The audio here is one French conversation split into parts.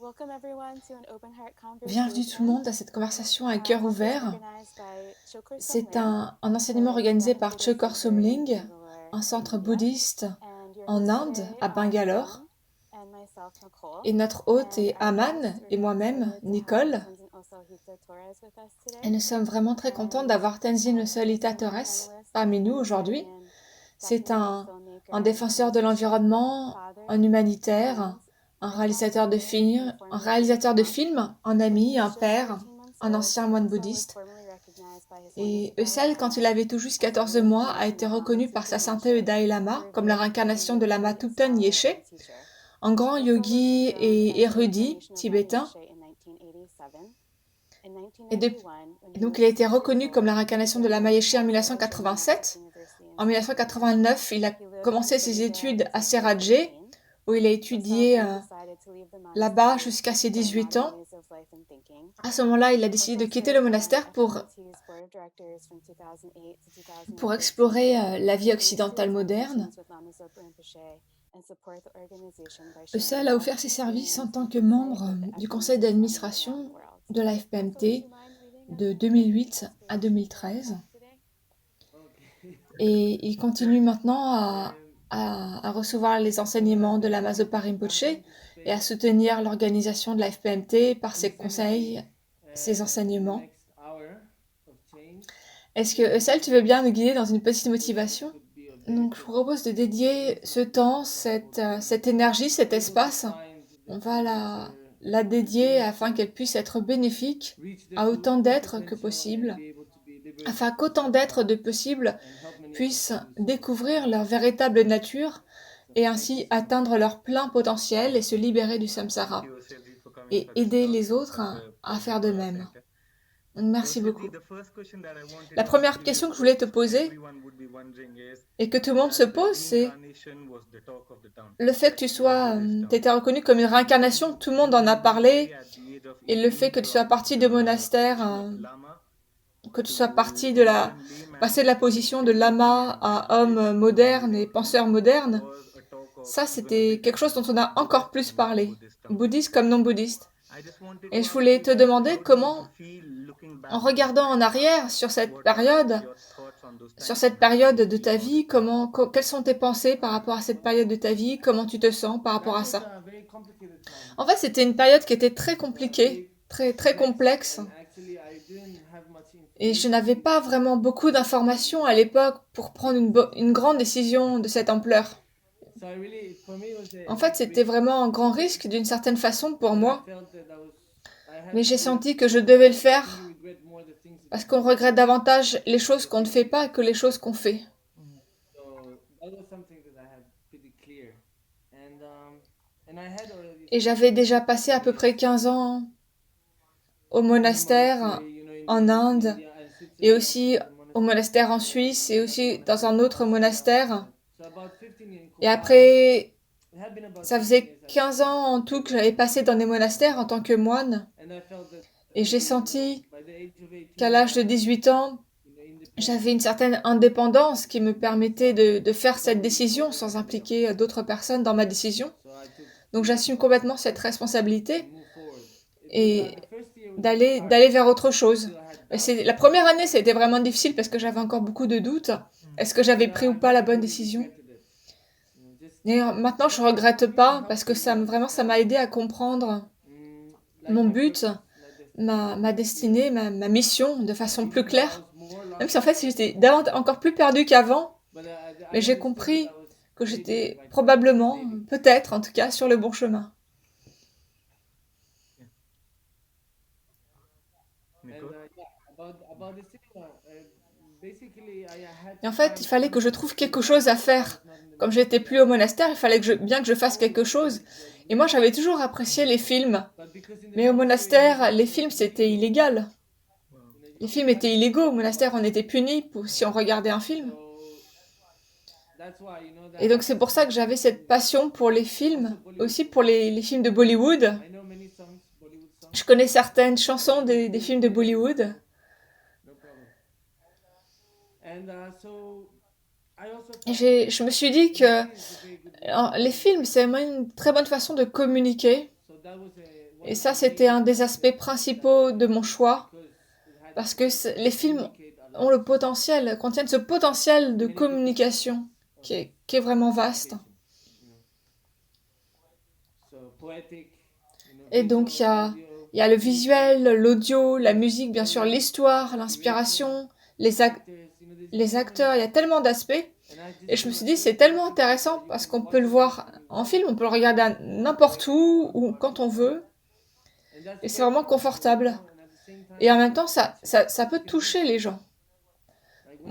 Welcome everyone to an open heart Bienvenue tout le conversation. monde à cette conversation à cœur This is ouvert. organized by Chokor C'est Somling, un enseignement the organisé Tibetan par Buddhist Chokor center in Somling, Bangalore, un centre India. bouddhiste And your en hosts Inde, today à are Bangalore. Aman and myself, Nicole. Et notre hôte And est our Aman guest, we're et very moi-même, excited to have Nicole. Tenzin Osalhita Torres with us Et today. nous sommes vraiment très contents And d'avoir Tenzin he's Osalita one of our Torres finalists in parmi the nous aujourd'hui. Humanitarian C'est documentary un filmmaker défenseur de competition, l'environnement, father, un humanitaire, friend, un lifelong réalisateur de learner, and films, un former réalisateur Buddhist de monk. films, un When he ami, un was just père, 14 months un old, ancien moine Eusel was bouddhiste. formally recognized by His Holiness Et the Dalai Eusel, quand il Lama avait tout juste as the 14 mois, a reincarnation été of Lama reconnu par sa Tsubten sainteté le Yeshe, Dalai a Lama comme la revered Tibetan réincarnation de Lama yogi, Tupten scholar, Yeshe, and teacher. un grand Eusel was yogi enthroned et as the érudit reincarnation of Lama tibétain. Yeshe in 1987. In Et, depuis- 1991, when et he donc was il a été 6 years reconnu comme old, la he réincarnation de Lama journeyed Yeshe en at Seraje Unified 1987. University in En South Korea. 1989, il a He lived and commencé ses studied there études à until Serradje, 2013. où il a Osel étudié then decided to leave the là-bas monastery jusqu'à ses for 18 modern ans. ways of life and thinking. À ce moment-là, il a décidé de Osel quitter le served on monastère FMT's board of directors from 2008 to pour 2013. explorer la vie He used to occidentale attend moderne. teachings with Lama Zopa Rinpoche and support the organization by sharing Eusel a offert knowledge ses and services en experience tant and que insight membre with the du conseil FMT shamans around the d'administration world. de la Osel, would FPMT you mind reading us de the opening 2008 à inspiration for our 2013. talk today? Et il continue maintenant à recevoir les enseignements de la Zopa Rinpoche et à soutenir l'organisation de la FPMT par ses conseils, ses enseignements. Est-ce que Eusel, tu veux bien nous guider dans une petite motivation? Donc, je vous propose de dédier ce temps, cette énergie, cet espace. On va la dédier afin qu'elle puisse être bénéfique à autant d'êtres que possible, afin qu'autant d'êtres de possible puissent découvrir leur véritable nature et ainsi atteindre leur plein potentiel et se libérer du samsara et aider les autres à faire de même. Donc, merci beaucoup. La première question que je voulais te poser et que tout le monde se pose, c'est le fait que tu sois, t'étais reconnu comme une réincarnation, tout le monde en a parlé, et le fait que tu sois parti de monastère, que tu sois parti passer de la position de lama à homme moderne et penseur moderne, ça c'était quelque chose dont on a encore plus parlé, bouddhiste comme non bouddhiste. Et je voulais te demander comment, en regardant en arrière sur cette période de ta vie, quelles sont tes pensées par rapport à cette période de ta vie, comment tu te sens par rapport à ça? En fait, c'était une période qui était très compliquée, très, très complexe. Et je n'avais pas vraiment beaucoup d'informations à l'époque pour prendre une grande décision de cette ampleur. En fait, c'était vraiment un grand risque d'une certaine façon pour moi. Mais j'ai senti que je devais le faire parce qu'on regrette davantage les choses qu'on ne fait pas que les choses qu'on fait. Et j'avais déjà passé à peu près 15 ans au monastère en Inde et aussi au monastère en Suisse et aussi dans un autre monastère. Et après, ça faisait 15 ans en tout que j'avais passé dans des monastères en tant que moine. Et j'ai senti qu'à l'âge de 18 ans, j'avais une certaine indépendance qui me permettait de faire cette décision sans impliquer d'autres personnes dans ma décision. Donc j'assume complètement cette responsabilité et d'aller vers autre chose. La première année, c'était vraiment difficile parce que j'avais encore beaucoup de doutes. Est-ce que j'avais pris ou pas la bonne décision? Et maintenant, je regrette pas parce que vraiment, ça m'a aidé à comprendre mon but, ma destinée, ma mission de façon plus claire. Même si en fait, j'étais encore plus perdue qu'avant, mais j'ai compris que j'étais probablement, peut-être en tout cas, sur le bon chemin. Et en fait, il fallait que je trouve quelque chose à faire. Comme j'étais plus au monastère, il fallait bien que je fasse quelque chose. Et moi, j'avais toujours apprécié les films. Mais au monastère, les films, c'était illégal. Les films étaient illégaux. Au monastère, on était punis si on regardait un film. Et donc, c'est pour ça que j'avais cette passion pour les films, aussi pour les films de Bollywood. Je connais certaines chansons des films de Bollywood. Et je me suis dit que les films, c'est vraiment une très bonne façon de communiquer. Et ça, c'était un des aspects principaux de mon choix, parce que les films ont le potentiel, contiennent ce potentiel de communication qui est vraiment vaste. Et donc, il y a le visuel, l'audio, la musique, bien sûr, l'histoire, l'inspiration, les, ac- les acteurs, il y a tellement d'aspects. Et je me suis dit, c'est tellement intéressant parce qu'on peut le voir en film, on peut le regarder n'importe où ou quand on veut. Et c'est vraiment confortable. Et en même temps, ça peut toucher les gens.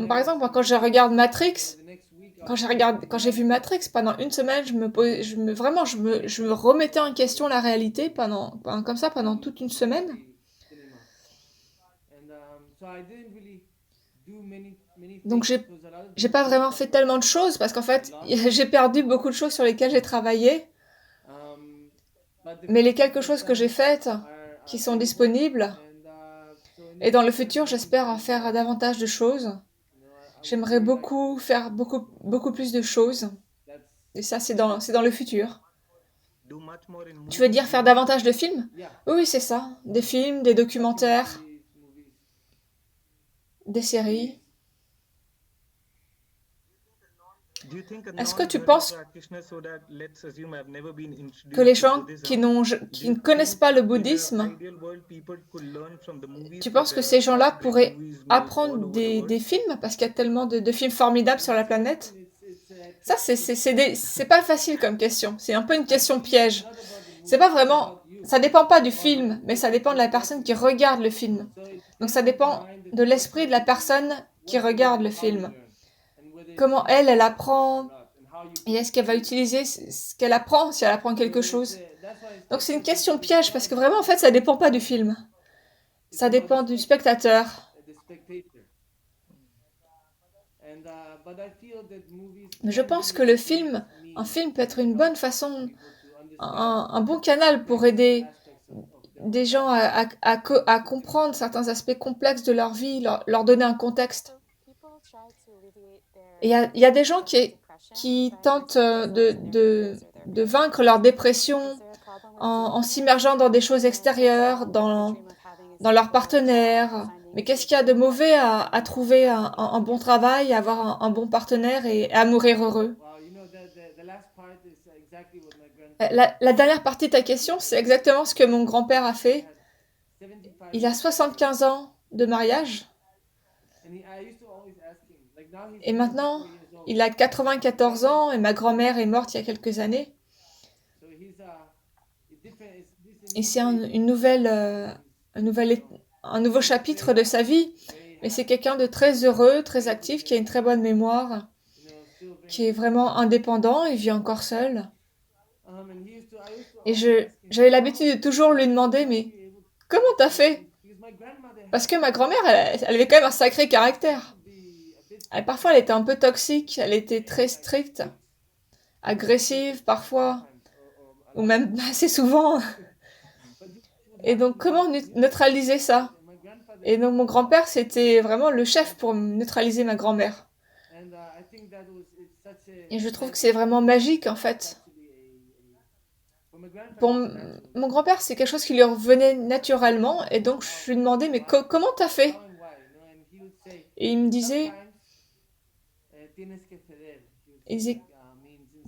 Par exemple, moi, quand je regarde Matrix, quand j'ai vu Matrix pendant une semaine, vraiment, je me remettais en question la réalité comme ça pendant toute une semaine. Donc j'ai pas vraiment fait tellement de choses parce qu'en fait, j'ai perdu beaucoup de choses sur lesquelles j'ai travaillé. Mais les quelques choses que j'ai faites, qui sont disponibles, et dans le futur, j'espère en faire davantage de choses. J'aimerais beaucoup faire beaucoup plus de choses. Et ça, c'est dans le futur. do much more in Tu veux dire movies. faire davantage de films? Oui, oui, c'est ça. Des films, des documentaires, des séries. Do you think a Est-ce que tu non-Dharma penses practitioner, so that let's assume I've never been que les introduced to gens Buddhism, do qui you ne connaissent think pas le in a bouddhisme, ideal world people could learn from the movies tu because penses que there are ces gens-là such great pourraient movies made all apprendre over the world? des films parce qu'il y a tellement de films formidables sur la planète? Ça, c'est pas facile comme question. C'est un peu une question piège. C'est pas vraiment. Ça dépend pas du film, mais ça dépend de la personne qui regarde le film. Donc ça dépend de l'esprit de la personne qui regarde le film. Comment elle apprend, et est-ce qu'elle va utiliser ce qu'elle apprend, si elle apprend quelque chose. Donc c'est une question piège, parce que vraiment, en fait, ça dépend pas du film. Ça dépend du spectateur. Mais je pense que un film peut être une bonne façon, un bon canal pour aider des gens à comprendre certains aspects complexes de leur vie, leur donner un contexte. Et il y a des gens qui tentent de vaincre leur dépression en s'immergeant dans des choses extérieures, dans leur partenaire. Mais qu'est-ce qu'il y a de mauvais à trouver un bon travail, à avoir un bon partenaire et à mourir heureux? La dernière partie de ta question, c'est exactement ce que mon grand-père a fait. Il a 75 ans de mariage et maintenant il a 94 ans et ma grand-mère est morte il y a quelques années. Et c'est un nouveau chapitre de sa vie. Mais c'est quelqu'un de très heureux, très actif, qui a une très bonne mémoire, qui est vraiment indépendant, il vit encore seul. Et j'avais l'habitude de toujours lui demander, mais comment t'as fait? Parce que ma grand-mère, elle avait quand même un sacré caractère. Parfois, elle était un peu toxique, elle était très stricte, agressive parfois, ou même assez souvent. Et donc, comment neutraliser ça? Et donc, mon grand-père, c'était vraiment le chef pour neutraliser ma grand-mère. Et je trouve que c'est vraiment magique, en fait. Pour mon grand-père, c'est quelque chose qui lui revenait naturellement, et donc je lui demandais, mais comment t'as fait? Et il disait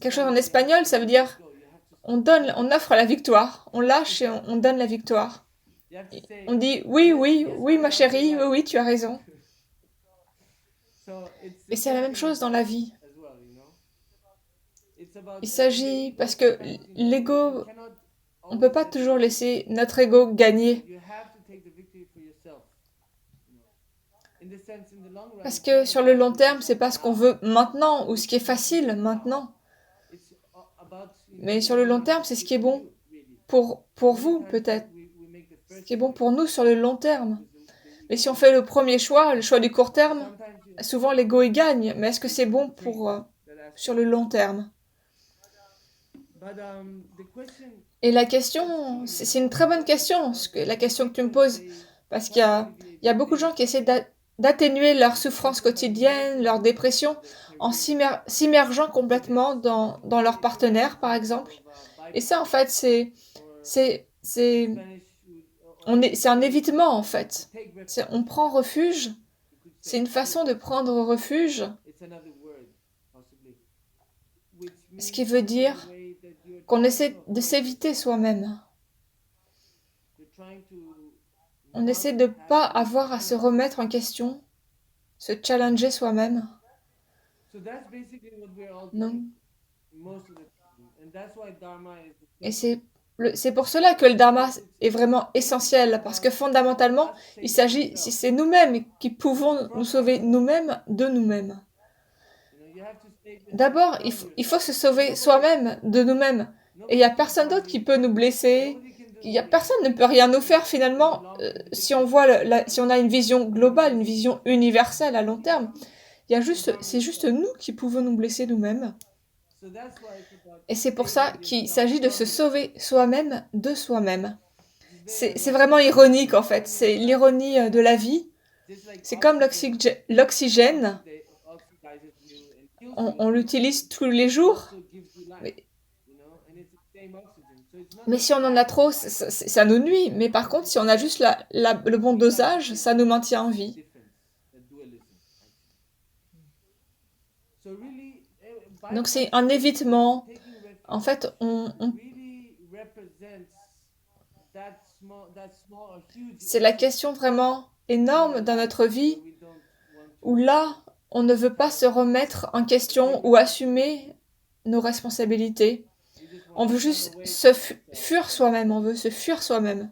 quelque chose en espagnol, ça veut dire on offre la victoire, on lâche et on donne la victoire. On dit oui, oui, oui, ma chérie, oui, oui, tu as raison. Et c'est la même chose dans la vie. Il s'agit, parce que l'ego, on ne peut pas toujours laisser notre ego gagner. Parce que sur le long terme, c'est pas ce qu'on veut maintenant ou ce qui est facile maintenant. Mais sur le long terme, c'est ce qui est bon pour vous, peut-être. Ce qui est bon pour nous sur le long terme. Mais si on fait le premier choix, le choix du court terme, souvent l'ego y gagne. Mais est-ce que c'est bon sur le long terme? Et la question, c'est une très bonne question, la question que tu me poses. Parce il y a beaucoup de gens qui essaient d'atténuer leur souffrance quotidienne, leur dépression, en s'immergeant complètement dans leur partenaire, par exemple. Et ça, en fait, c'est c'est un évitement en fait. On prend refuge, c'est une façon de prendre refuge, ce qui veut dire qu'on essaie de s'éviter soi-même. On essaie de ne pas avoir à se remettre en question, se challenger soi-même. Non. Et c'est pour cela que le dharma est vraiment essentiel, parce que fondamentalement, c'est nous-mêmes qui pouvons nous sauver nous-mêmes de nous-mêmes. D'abord, il faut se sauver soi-même de nous-mêmes. Et il n'y a personne d'autre qui peut nous blesser. Personne ne peut rien nous faire finalement si on voit si on a une vision globale, une vision universelle à long terme. C'est juste nous qui pouvons nous blesser nous-mêmes. Et c'est pour ça qu'il s'agit de se sauver soi-même de soi-même. C'est vraiment ironique en fait. C'est l'ironie de la vie. C'est comme l'oxygène. On l'utilise tous les jours. Mais si on en a trop, ça nous nuit. Mais par contre, si on a juste le bon dosage, ça nous maintient en vie. Donc c'est un évitement. En fait, c'est la question vraiment énorme dans notre vie où là, on ne veut pas se remettre en question ou assumer nos responsabilités. On veut juste se fuir soi-même, on veut se fuir soi-même.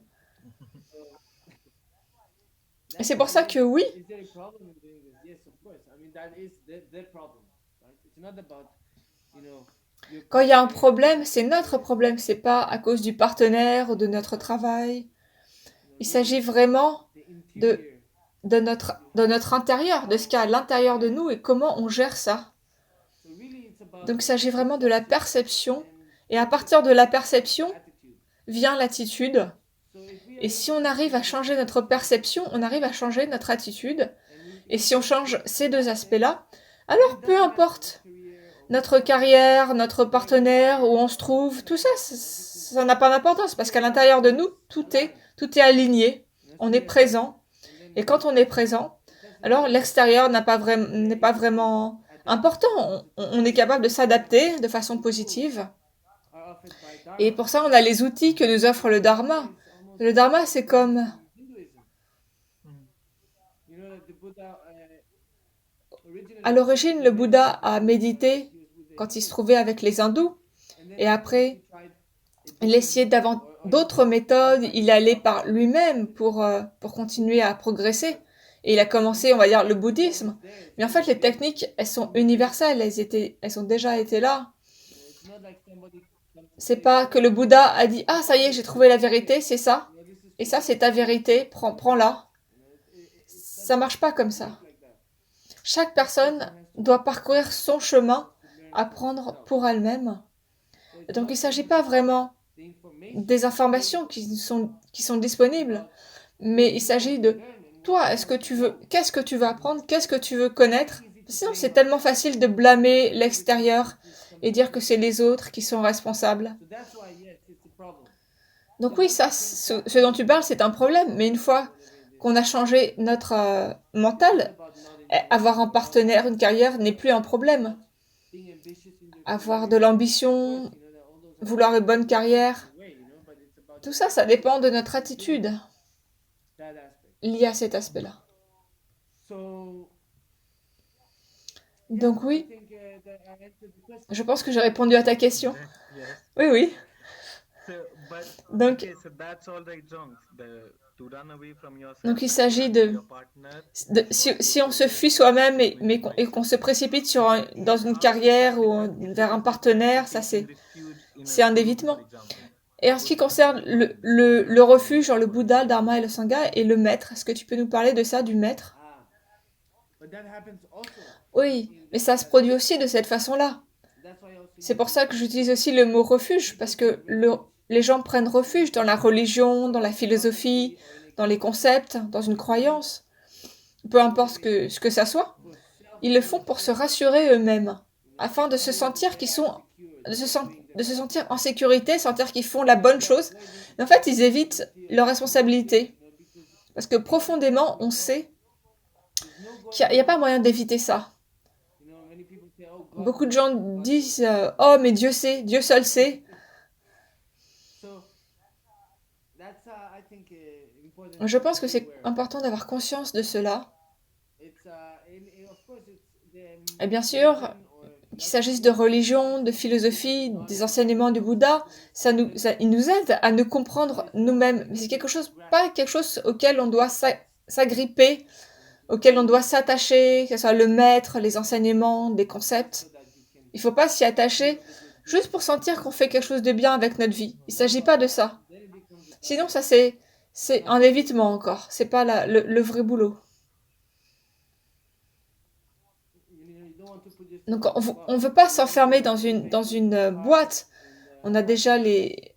Et c'est pour ça que oui, quand il y a un problème, c'est notre problème, c'est pas à cause du partenaire ou de notre travail. Il s'agit vraiment de notre intérieur, de ce qu'il y a à l'intérieur de nous et comment on gère ça. Donc il s'agit vraiment de la perception, et à partir de la perception vient l'attitude. Et si on arrive à changer notre perception, on arrive à changer notre attitude. Et si on change ces deux aspects-là, alors peu importe notre carrière, notre partenaire, où on se trouve, tout ça, ça n'a pas d'importance parce qu'à l'intérieur de nous, tout est aligné. On est présent. Et quand on est présent, alors l'extérieur n'est pas vraiment important. On est capable de s'adapter de façon positive. Et pour ça, on a les outils que nous offre le Dharma. Le Dharma, c'est comme... À l'origine, le Bouddha a médité quand il se trouvait avec les hindous. Et après, il essayait d'autres méthodes. Il allait par lui-même pour continuer à progresser. Et il a commencé, on va dire, le bouddhisme. Mais en fait, les techniques, elles sont universelles. Elles ont déjà été là. C'est pas que le Bouddha a dit « Ah, ça y est, j'ai trouvé la vérité, c'est ça. Et ça, c'est ta vérité, prends-la. » Ça marche pas comme ça. Chaque personne doit parcourir son chemin, apprendre pour elle-même. Donc il ne s'agit pas vraiment des informations qui sont disponibles, mais il s'agit de toi, qu'est-ce que tu veux apprendre, qu'est-ce que tu veux connaître. Sinon, c'est tellement facile de blâmer l'extérieur et dire que c'est les autres qui sont responsables. Donc oui, ça, ce dont tu parles, c'est un problème, mais une fois qu'on a changé notre mental, avoir un partenaire, une carrière n'est plus un problème. Avoir de l'ambition, vouloir une bonne carrière, tout ça, ça dépend de notre attitude liée à cet aspect-là. Donc oui, je pense que j'ai répondu à ta question. Oui, oui. Donc il s'agit si on se fuit soi-même et qu'on se précipite dans une carrière ou vers un partenaire, ça c'est un évitement. Et en ce qui concerne le refuge, genre le Bouddha, le Dharma et le Sangha, et le maître, est-ce que tu peux nous parler de ça, du maître? Oui, mais ça se produit aussi de cette façon-là. C'est pour ça que j'utilise aussi le mot refuge, parce que les gens prennent refuge dans la religion, dans la philosophie, dans les concepts, dans une croyance. Peu importe ce que ça soit. Ils le font pour se rassurer eux-mêmes, afin de se sentir de se sentir en sécurité, sentir qu'ils font la bonne chose. Mais en fait, ils évitent leurs responsabilités. Parce que profondément, on sait qu'il n'y a pas moyen d'éviter ça. Beaucoup de gens disent oh, mais Dieu sait, Dieu seul sait. Je pense que c'est important d'avoir conscience de cela. Et bien sûr, qu'il s'agisse de religion, de philosophie, des enseignements du Bouddha, il nous aide à nous comprendre nous-mêmes. Mais c'est pas quelque chose auquel on doit s'agripper, auquel on doit s'attacher, que ce soit le maître, les enseignements, des concepts. Il ne faut pas s'y attacher juste pour sentir qu'on fait quelque chose de bien avec notre vie. Il ne s'agit pas de ça. Sinon, ça c'est un évitement encore. C'est pas le vrai boulot. Donc on ne veut pas s'enfermer dans une boîte. On a déjà les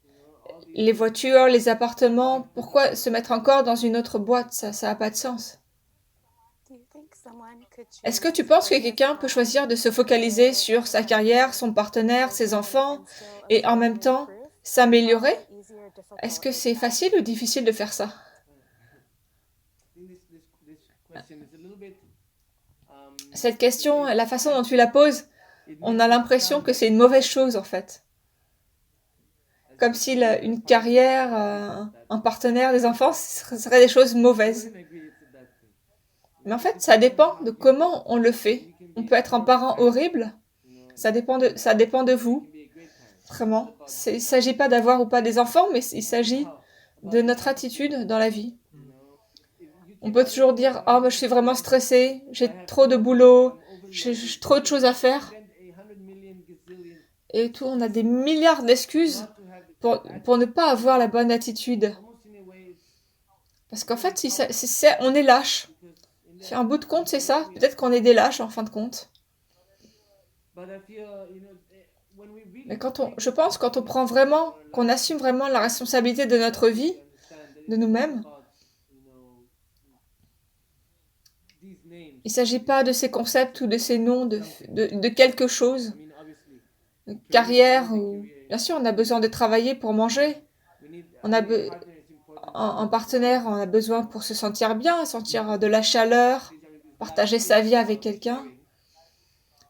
voitures, les appartements. Pourquoi se mettre encore dans une autre boîte? Ça n'a pas de sens. Est-ce que tu penses que quelqu'un peut choisir de se focaliser sur sa carrière, son partenaire, ses enfants, et en même temps s'améliorer? Est-ce que c'est facile ou difficile de faire ça? Cette question, la façon dont tu la poses, on a l'impression que c'est une mauvaise chose en fait. Comme si une carrière, un partenaire, des enfants, ce seraient des choses mauvaises. Mais en fait, ça dépend de comment on le fait. On peut être un parent horrible, ça dépend de vous. Vraiment. Il ne s'agit pas d'avoir ou pas des enfants, mais il s'agit de notre attitude dans la vie. On peut toujours dire « Oh, je suis vraiment stressée, j'ai trop de boulot, j'ai trop de choses à faire. » Et tout, on a des milliards d'excuses pour ne pas avoir la bonne attitude. Parce qu'en fait, on est lâche. Sur un bout de compte, c'est ça. Peut-être qu'on est des lâches en fin de compte. Mais je pense quand on prend vraiment, qu'on assume vraiment la responsabilité de notre vie, de nous-mêmes, il ne s'agit pas de ces concepts ou de ces noms de quelque chose. De carrière ou... Bien sûr, on a besoin de travailler pour manger. En partenaire, on a besoin pour se sentir bien, sentir de la chaleur, partager sa vie avec quelqu'un.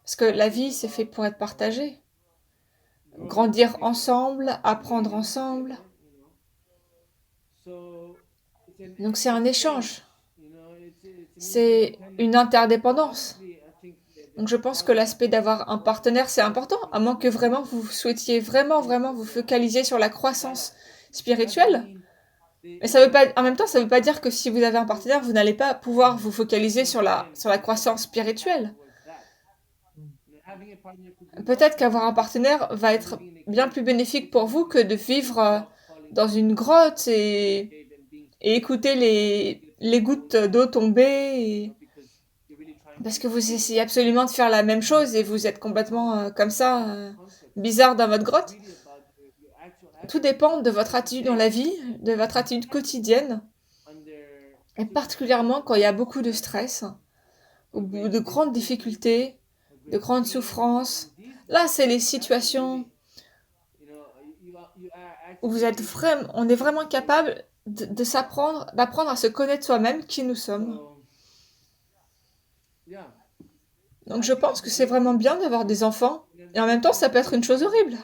Parce que la vie, c'est fait pour être partagée. Grandir ensemble, apprendre ensemble. Donc c'est un échange. C'est une interdépendance. Donc je pense que l'aspect d'avoir un partenaire, c'est important, à moins que vraiment vous souhaitiez vraiment vous focaliser sur la croissance spirituelle. Mais ça veut pas, en même temps, ça ne veut pas dire que si vous avez un partenaire, vous n'allez pas pouvoir vous focaliser sur la croissance spirituelle. Peut-être qu'avoir un partenaire va être bien plus bénéfique pour vous que de vivre dans une grotte et écouter les gouttes d'eau tomber. Parce que vous essayez absolument de faire la même chose et vous êtes complètement comme ça, bizarre dans votre grotte. Tout dépend de votre attitude dans la vie, de votre attitude quotidienne. Et particulièrement quand il y a beaucoup de stress, ou de grandes difficultés, de grandes souffrances. Là, c'est les situations où on est vraiment capable d'apprendre à se connaître soi-même, qui nous sommes. Donc je pense que c'est vraiment bien d'avoir des enfants. Et en même temps, ça peut être une chose horrible.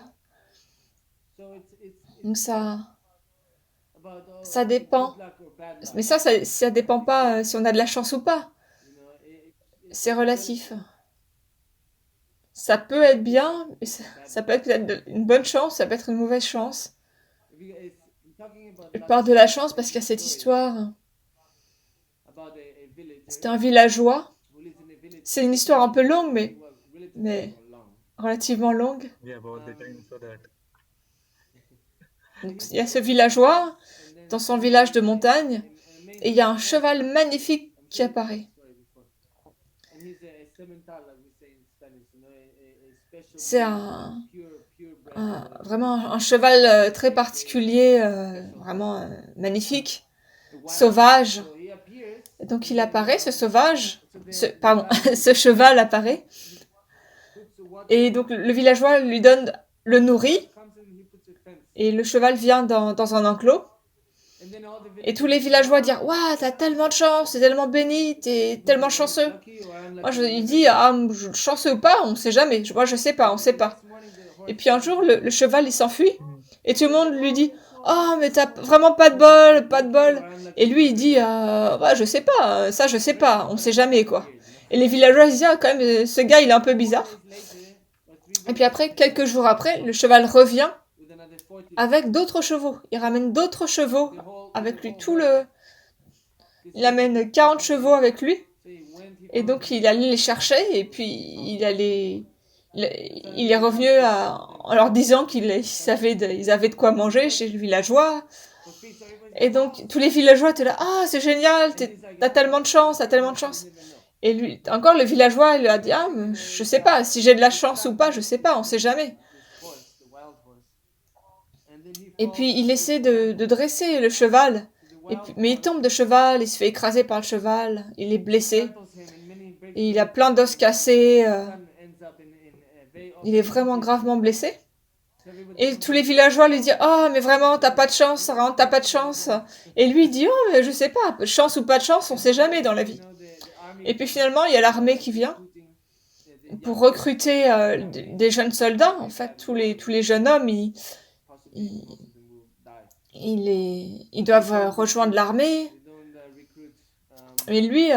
Donc ça dépend. Mais ça dépend pas si on a de la chance ou pas. C'est relatif. Ça peut être bien, mais ça peut être peut-être une bonne chance, ça peut être une mauvaise chance. Je parle de la chance parce qu'il y a cette histoire. C'était un villageois. C'est une histoire un peu longue, mais relativement longue. Donc, il y a ce villageois dans son village de montagne et il y a un cheval magnifique qui apparaît. C'est vraiment un cheval très particulier, vraiment magnifique, sauvage. Et donc il apparaît, ce cheval apparaît. Et donc le villageois le nourrit Et le cheval vient dans un enclos. Et tous les villageois disent, waouh, t'as tellement de chance, t'es tellement béni, t'es tellement chanceux. Moi, il dit, ah, chanceux ou pas, on sait jamais. Moi, je sais pas, on sait pas. Et puis un jour, le cheval, il s'enfuit. Et tout le monde lui dit, oh, mais t'as vraiment pas de bol, pas de bol. Et lui, il dit, bah, je sais pas, ça, je sais pas, on sait jamais, quoi. Et les villageois, ils disent, ah, quand même, ce gars, il est un peu bizarre. Et puis après, quelques jours après, le cheval revient avec d'autres chevaux. Il ramène d'autres chevaux avec lui. Il amène 40 chevaux avec lui. Et donc, il allait les chercher. Et puis, il est revenu en leur disant ils avaient de quoi manger chez le villageois. Et donc, tous les villageois étaient là. Ah, c'est génial, t'as tellement de chance, t'as tellement de chance. Et lui, encore le villageois, il lui a dit, ah, mais je sais pas, si j'ai de la chance ou pas, je sais pas, on sait jamais. Et puis il essaie de dresser le cheval, mais il tombe de cheval, il se fait écraser par le cheval, il est blessé, et il a plein d'os cassés, il est vraiment gravement blessé. Et tous les villageois lui disent, oh, mais vraiment, t'as pas de chance, vraiment, t'as pas de chance. Et lui, il dit, oh, mais je sais pas, chance ou pas de chance, on sait jamais dans la vie. Et puis finalement, il y a l'armée qui vient pour recruter des jeunes soldats. En fait, tous les jeunes hommes, ils doivent rejoindre l'armée. Mais lui,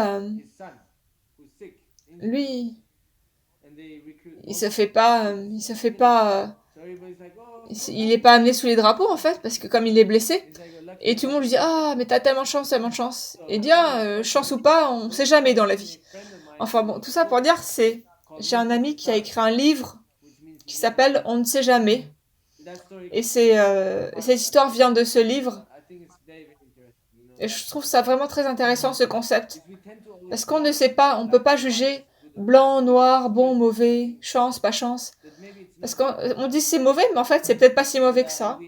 il se fait pas, il est pas amené sous les drapeaux en fait, parce que comme il est blessé, et tout le monde lui dit, ah, mais t'as tellement de chance, tellement de chance. Et il dit, ah, chance ou pas, on sait jamais dans la vie. Enfin bon, tout ça pour dire, j'ai un ami qui a écrit un livre qui s'appelle On ne sait jamais. Et cette histoire vient de ce livre. Et je trouve ça vraiment très intéressant, ce concept. Parce qu'on ne sait pas, on ne peut pas juger blanc, noir, bon, mauvais, chance, pas chance. Parce qu'on dit c'est mauvais, mais en fait, c'est peut-être pas si mauvais que ça.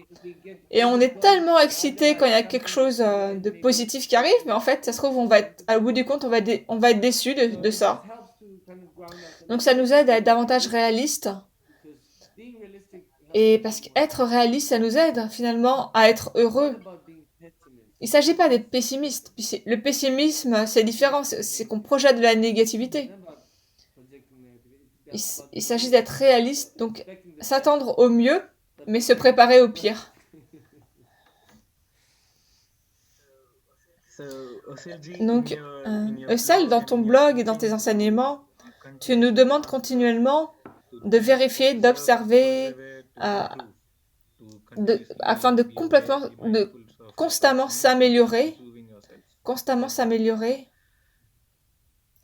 Et on est tellement excité quand il y a quelque chose de positif qui arrive, mais en fait, ça se trouve, au bout du compte, on va être déçu de ça. Donc ça nous aide à être davantage réaliste. Et parce qu'être réaliste, ça nous aide finalement à être heureux. Il ne s'agit pas d'être pessimiste. Le pessimisme, c'est différent, c'est qu'on projette de la négativité. Il s'agit d'être réaliste, donc s'attendre au mieux, mais se préparer au pire. Donc, Eussel, dans ton blog et dans tes enseignements, tu nous demandes continuellement de vérifier, d'observer, afin de constamment s'améliorer. Constamment s'améliorer.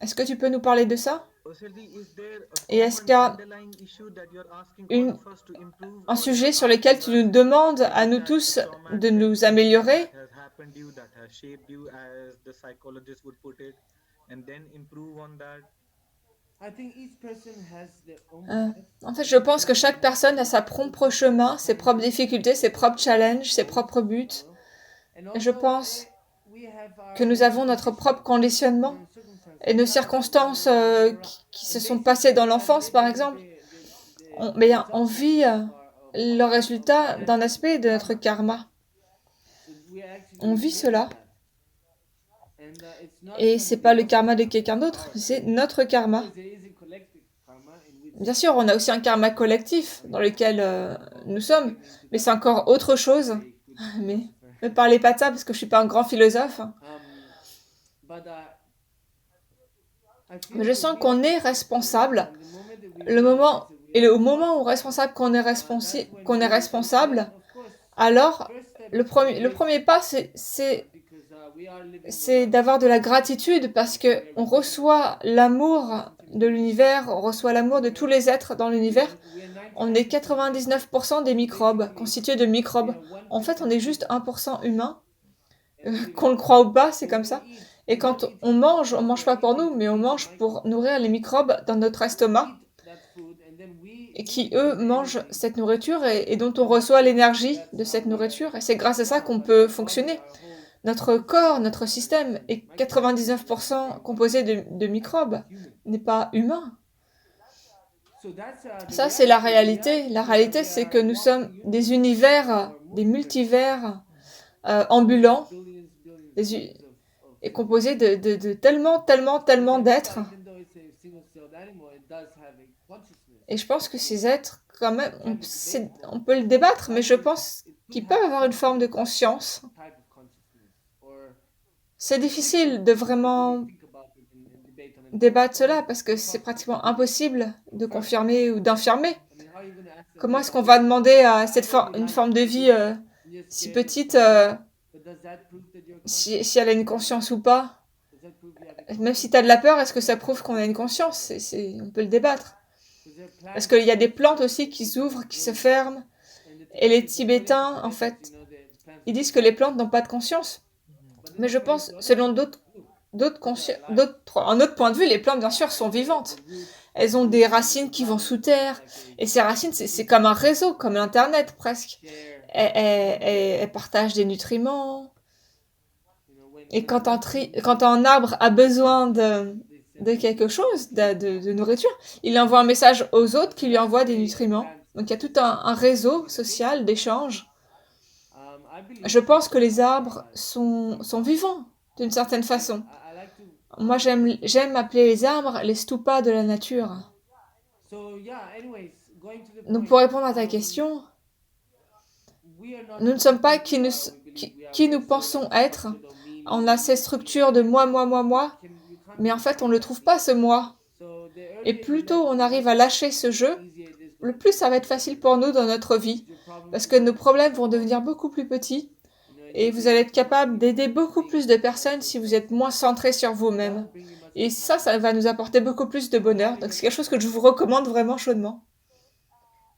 Est-ce que tu peux nous parler de ça? Et est-ce qu'il y a un sujet sur lequel tu nous demandes à nous tous de nous améliorer? En fait, je pense que chaque personne a sa propre chemin, ses propres difficultés, ses propres challenges, ses propres buts. Et je pense que nous avons notre propre conditionnement et nos circonstances qui se sont passées dans l'enfance, par exemple. On vit le résultat d'un aspect de notre karma. On vit cela. Et c'est pas le karma de quelqu'un d'autre, c'est notre karma. Bien sûr, on a aussi un karma collectif dans lequel nous sommes, mais c'est encore autre chose. Mais ne parlez pas de ça parce que je suis pas un grand philosophe. Mais je sens qu'on est responsable. Au moment où on est responsable qu'on est responsable, alors le premier pas, c'est d'avoir de la gratitude parce que on reçoit l'amour de l'univers, on reçoit l'amour de tous les êtres dans l'univers. On est 99% des microbes, constitués de microbes. En fait, on est juste 1% humain. Qu'on le croit ou pas, c'est comme ça. Et quand on mange pas pour nous, mais on mange pour nourrir les microbes dans notre estomac. Et qui, eux, mangent cette nourriture et dont on reçoit l'énergie de cette nourriture. Et c'est grâce à ça qu'on peut fonctionner. Notre corps, notre système est 99% composé de microbes, n'est pas humain. Ça, c'est la réalité. La réalité, c'est que nous sommes des univers des multivers ambulants est composé de tellement d'êtres. Et je pense que ces êtres, quand même, on peut le débattre, mais je pense qu'ils peuvent avoir une forme de conscience. C'est difficile de vraiment débattre cela parce que c'est pratiquement impossible de confirmer ou d'infirmer. Comment est-ce qu'on va demander à une forme de vie si petite si elle a une conscience ou pas? Même si tu as de la peur, est-ce que ça prouve qu'on a une conscience? On peut le débattre. Parce qu'il y a des plantes aussi qui s'ouvrent, qui se ferment. Et les Tibétains, en fait, ils disent que les plantes n'ont pas de conscience. Mais je pense, selon un autre point de vue, les plantes, bien sûr, sont vivantes. Elles ont des racines qui vont sous terre. Et ces racines, c'est comme un réseau, comme l'Internet presque. Elles partagent des nutriments. Et quand un arbre a besoin de quelque chose, de nourriture, il envoie un message aux autres qui lui envoient des nutriments. Donc il y a tout un réseau social d'échanges. Je pense que les arbres sont vivants, d'une certaine façon. Moi, j'aime appeler les arbres les stupas de la nature. Donc pour répondre à ta question, nous ne sommes pas qui nous pensons être. On a ces structures de moi, mais en fait, on ne le trouve pas, ce moi. Et plus tôt on arrive à lâcher ce jeu, le plus ça va être facile pour nous dans notre vie. Parce que nos problèmes vont devenir beaucoup plus petits. Et vous allez être capable d'aider beaucoup plus de personnes si vous êtes moins centré sur vous-même. Et ça va nous apporter beaucoup plus de bonheur. Donc c'est quelque chose que je vous recommande vraiment chaudement.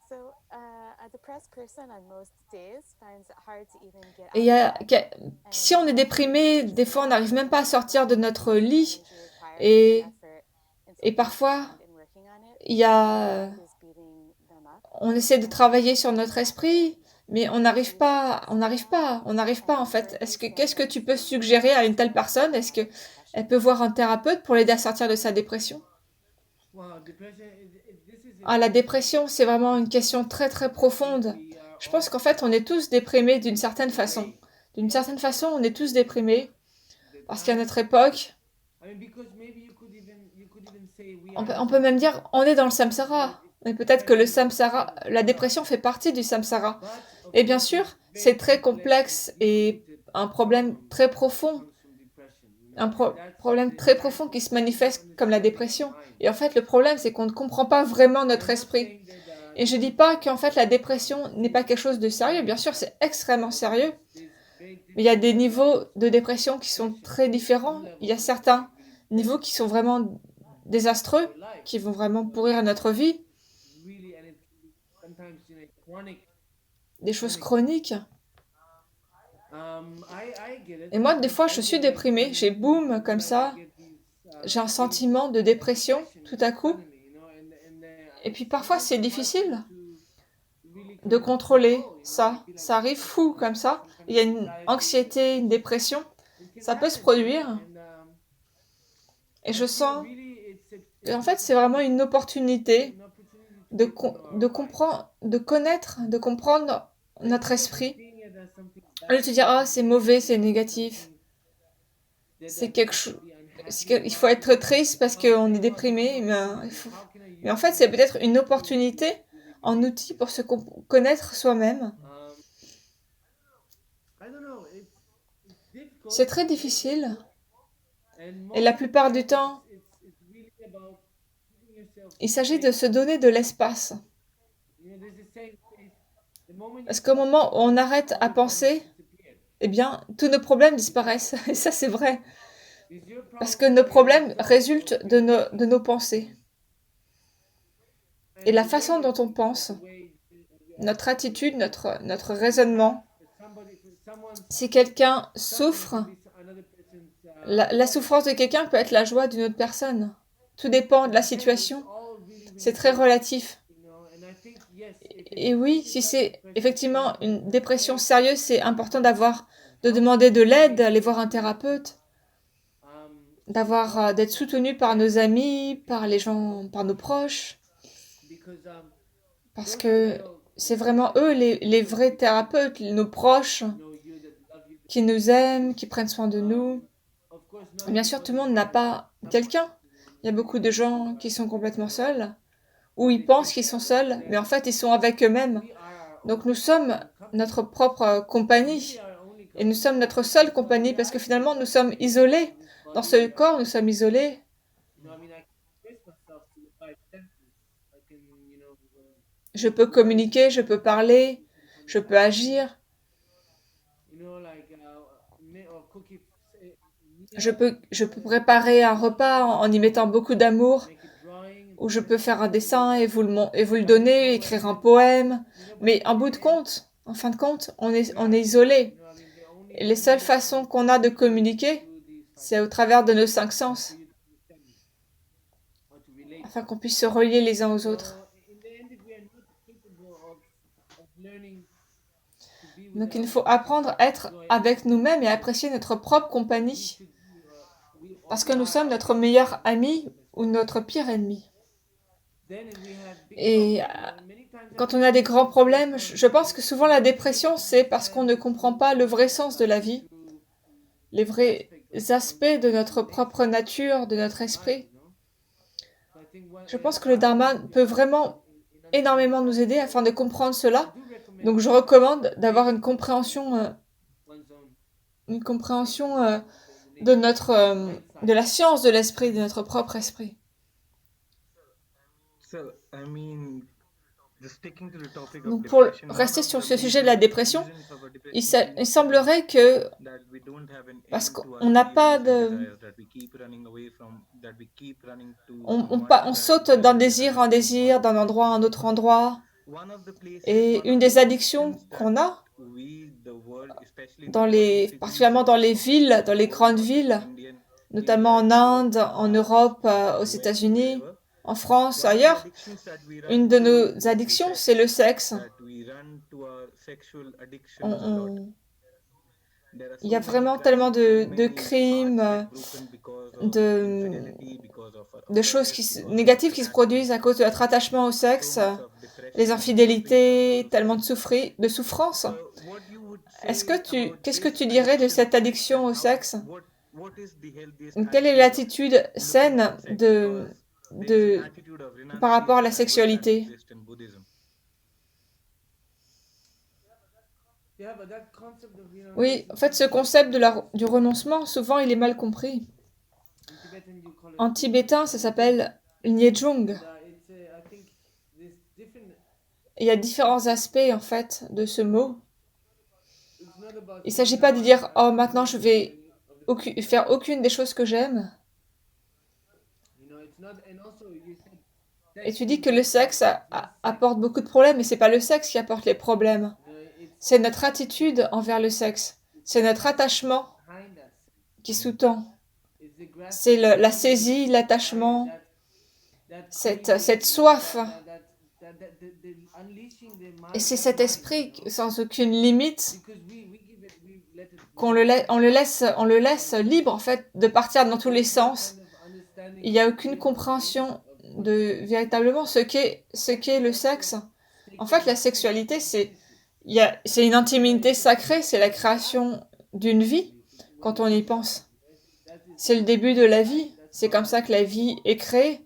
So, a depressed person on most days finds it hard to even get Et si on est déprimé, des fois on n'arrive même pas à sortir de notre lit. Et parfois, il y a... On essaie de travailler sur notre esprit, mais on n'arrive pas en fait. Qu'est-ce que tu peux suggérer à une telle personne? Est-ce que elle peut voir un thérapeute pour l'aider à sortir de sa dépression? Ah, la dépression, c'est vraiment une question très très profonde. Je pense qu'en fait, on est tous déprimés d'une certaine façon. D'une certaine façon, on est tous déprimés parce qu'à notre époque, on peut même dire on est dans le samsara. Mais peut-être que le samsara, la dépression fait partie du samsara. Et bien sûr, c'est très complexe et un problème très profond. Problème très profond qui se manifeste comme la dépression. Et en fait, le problème, c'est qu'on ne comprend pas vraiment notre esprit. Et je dis pas qu'en fait, la dépression n'est pas quelque chose de sérieux. Bien sûr, c'est extrêmement sérieux. Mais il y a des niveaux de dépression qui sont très différents. Il y a certains niveaux qui sont vraiment désastreux, qui vont vraiment pourrir notre vie. Des choses chroniques. Et moi, des fois, je suis déprimée. J'ai boum, comme ça. J'ai un sentiment de dépression, tout à coup. Et puis parfois, c'est difficile de contrôler ça. Ça arrive fou, comme ça. Il y a une anxiété, une dépression. Ça peut se produire. Et je sens... Et en fait, c'est vraiment une opportunité de comprendre, de connaître, de comprendre notre esprit. Au lieu de se dire, ah, c'est mauvais, c'est négatif. C'est quelque chose... Il faut être triste parce qu'on est déprimé, mais en fait, c'est peut-être une opportunité, un outil pour se connaître soi-même. C'est très difficile. Et la plupart du temps, il s'agit de se donner de l'espace. Parce qu'au moment où on arrête à penser, eh bien, tous nos problèmes disparaissent. Et ça, c'est vrai. Parce que nos problèmes résultent de nos pensées. Et la façon dont on pense, notre attitude, notre raisonnement, si quelqu'un souffre, la souffrance de quelqu'un peut être la joie d'une autre personne. Tout dépend de la situation. C'est très relatif. Et oui, si c'est effectivement une dépression sérieuse, c'est important de demander de l'aide, d'aller voir un thérapeute, d'être soutenu par nos amis, par les gens, par nos proches. Parce que c'est vraiment eux les vrais thérapeutes, nos proches, qui nous aiment, qui prennent soin de nous. Et bien sûr, tout le monde n'a pas quelqu'un. Il y a beaucoup de gens qui sont complètement seuls, ou ils pensent qu'ils sont seuls, mais en fait, ils sont avec eux-mêmes. Donc nous sommes notre propre compagnie. Et nous sommes notre seule compagnie parce que finalement, nous sommes isolés. Dans ce corps, nous sommes isolés. Je peux communiquer, je peux parler, je peux agir, je peux préparer un repas en y mettant beaucoup d'amour, ou je peux faire un dessin et et vous le donner, écrire un poème. Mais en fin de compte, on est isolé. Et les seules façons qu'on a de communiquer, c'est au travers de nos cinq sens, afin qu'on puisse se relier les uns aux autres. Donc il faut apprendre à être avec nous-mêmes et à apprécier notre propre compagnie, parce que nous sommes notre meilleur ami ou notre pire ennemi. Et quand on a des grands problèmes, je pense que souvent la dépression, c'est parce qu'on ne comprend pas le vrai sens de la vie, les vrais aspects de notre propre nature, de notre esprit. Je pense que le Dharma peut vraiment énormément nous aider afin de comprendre cela. Donc je recommande d'avoir une compréhension de la science de l'esprit, de notre propre esprit. So, I mean, just sticking to the topic of Donc pour depression, one rester of sur the ce sujet de la major dépression, reasons of a il, depression is semblerait que that we don't have an parce end to qu'on our n'a pas cravings and de... desires, that we keep running away from, that we keep running to one On desire saute to d'un another désir desire en to désir, d'un endroit à un autre endroit. Et une des addictions qu'on a, particulièrement dans les villes, dans les grandes villes, notamment en Inde, en Europe, aux États-Unis, en France, ailleurs, une de nos addictions, c'est le sexe. Il y a vraiment tellement de crimes, de choses négatives qui se produisent à cause de notre attachement au sexe, les infidélités, tellement de souffrance. Qu'est-ce que tu dirais de cette addiction au sexe? Quelle est l'attitude saine par rapport à la sexualité? Oui, en fait, ce concept du renoncement, souvent, il est mal compris. En tibétain, ça s'appelle Nyejung. Il y a différents aspects, en fait, de ce mot. Il ne s'agit pas de dire « Oh, maintenant, je vais faire aucune des choses que j'aime ». Et tu dis que le sexe apporte beaucoup de problèmes, mais c'est pas le sexe qui apporte les problèmes. C'est notre attitude envers le sexe. C'est notre attachement qui sous-tend. C'est la saisie, l'attachement, cette soif. Et c'est cet esprit sans aucune limite qu'on le laisse libre, en fait, de partir dans tous les sens. Il n'y a aucune compréhension de véritablement ce qu'est le sexe. En fait, la sexualité, c'est une intimité sacrée, c'est la création d'une vie, quand on y pense. C'est le début de la vie, c'est comme ça que la vie est créée.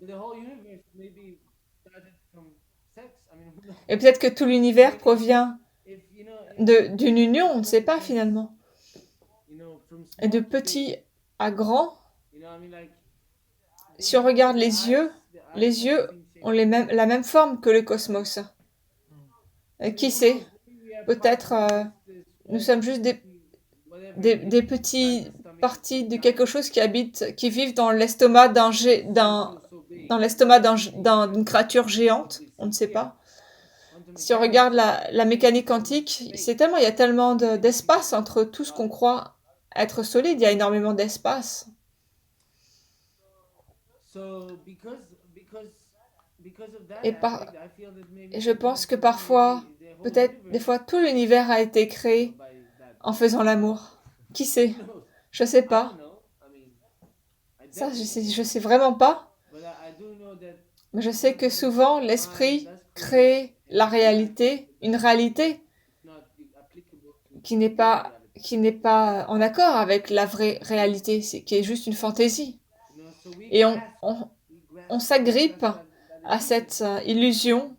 Et peut-être que tout l'univers provient d'une union, on ne sait pas finalement. Et de petit à grand, si on regarde les yeux ont la même forme que le cosmos. Qui sait? Peut-être nous sommes juste des petites parties de quelque chose qui vivent dans l'estomac d'une créature géante. On ne sait pas. Si on regarde la mécanique quantique, il y a tellement d'espace entre tout ce qu'on croit être solide. Il y a énormément d'espace. Et je pense que parfois, peut-être des fois, tout l'univers a été créé en faisant l'amour. Qui sait? Je sais pas. Ça, je sais vraiment pas. Mais je sais que souvent, l'esprit crée la réalité, une réalité qui n'est pas en accord avec la vraie réalité, qui est juste une fantaisie. Et on s'agrippe à cette illusion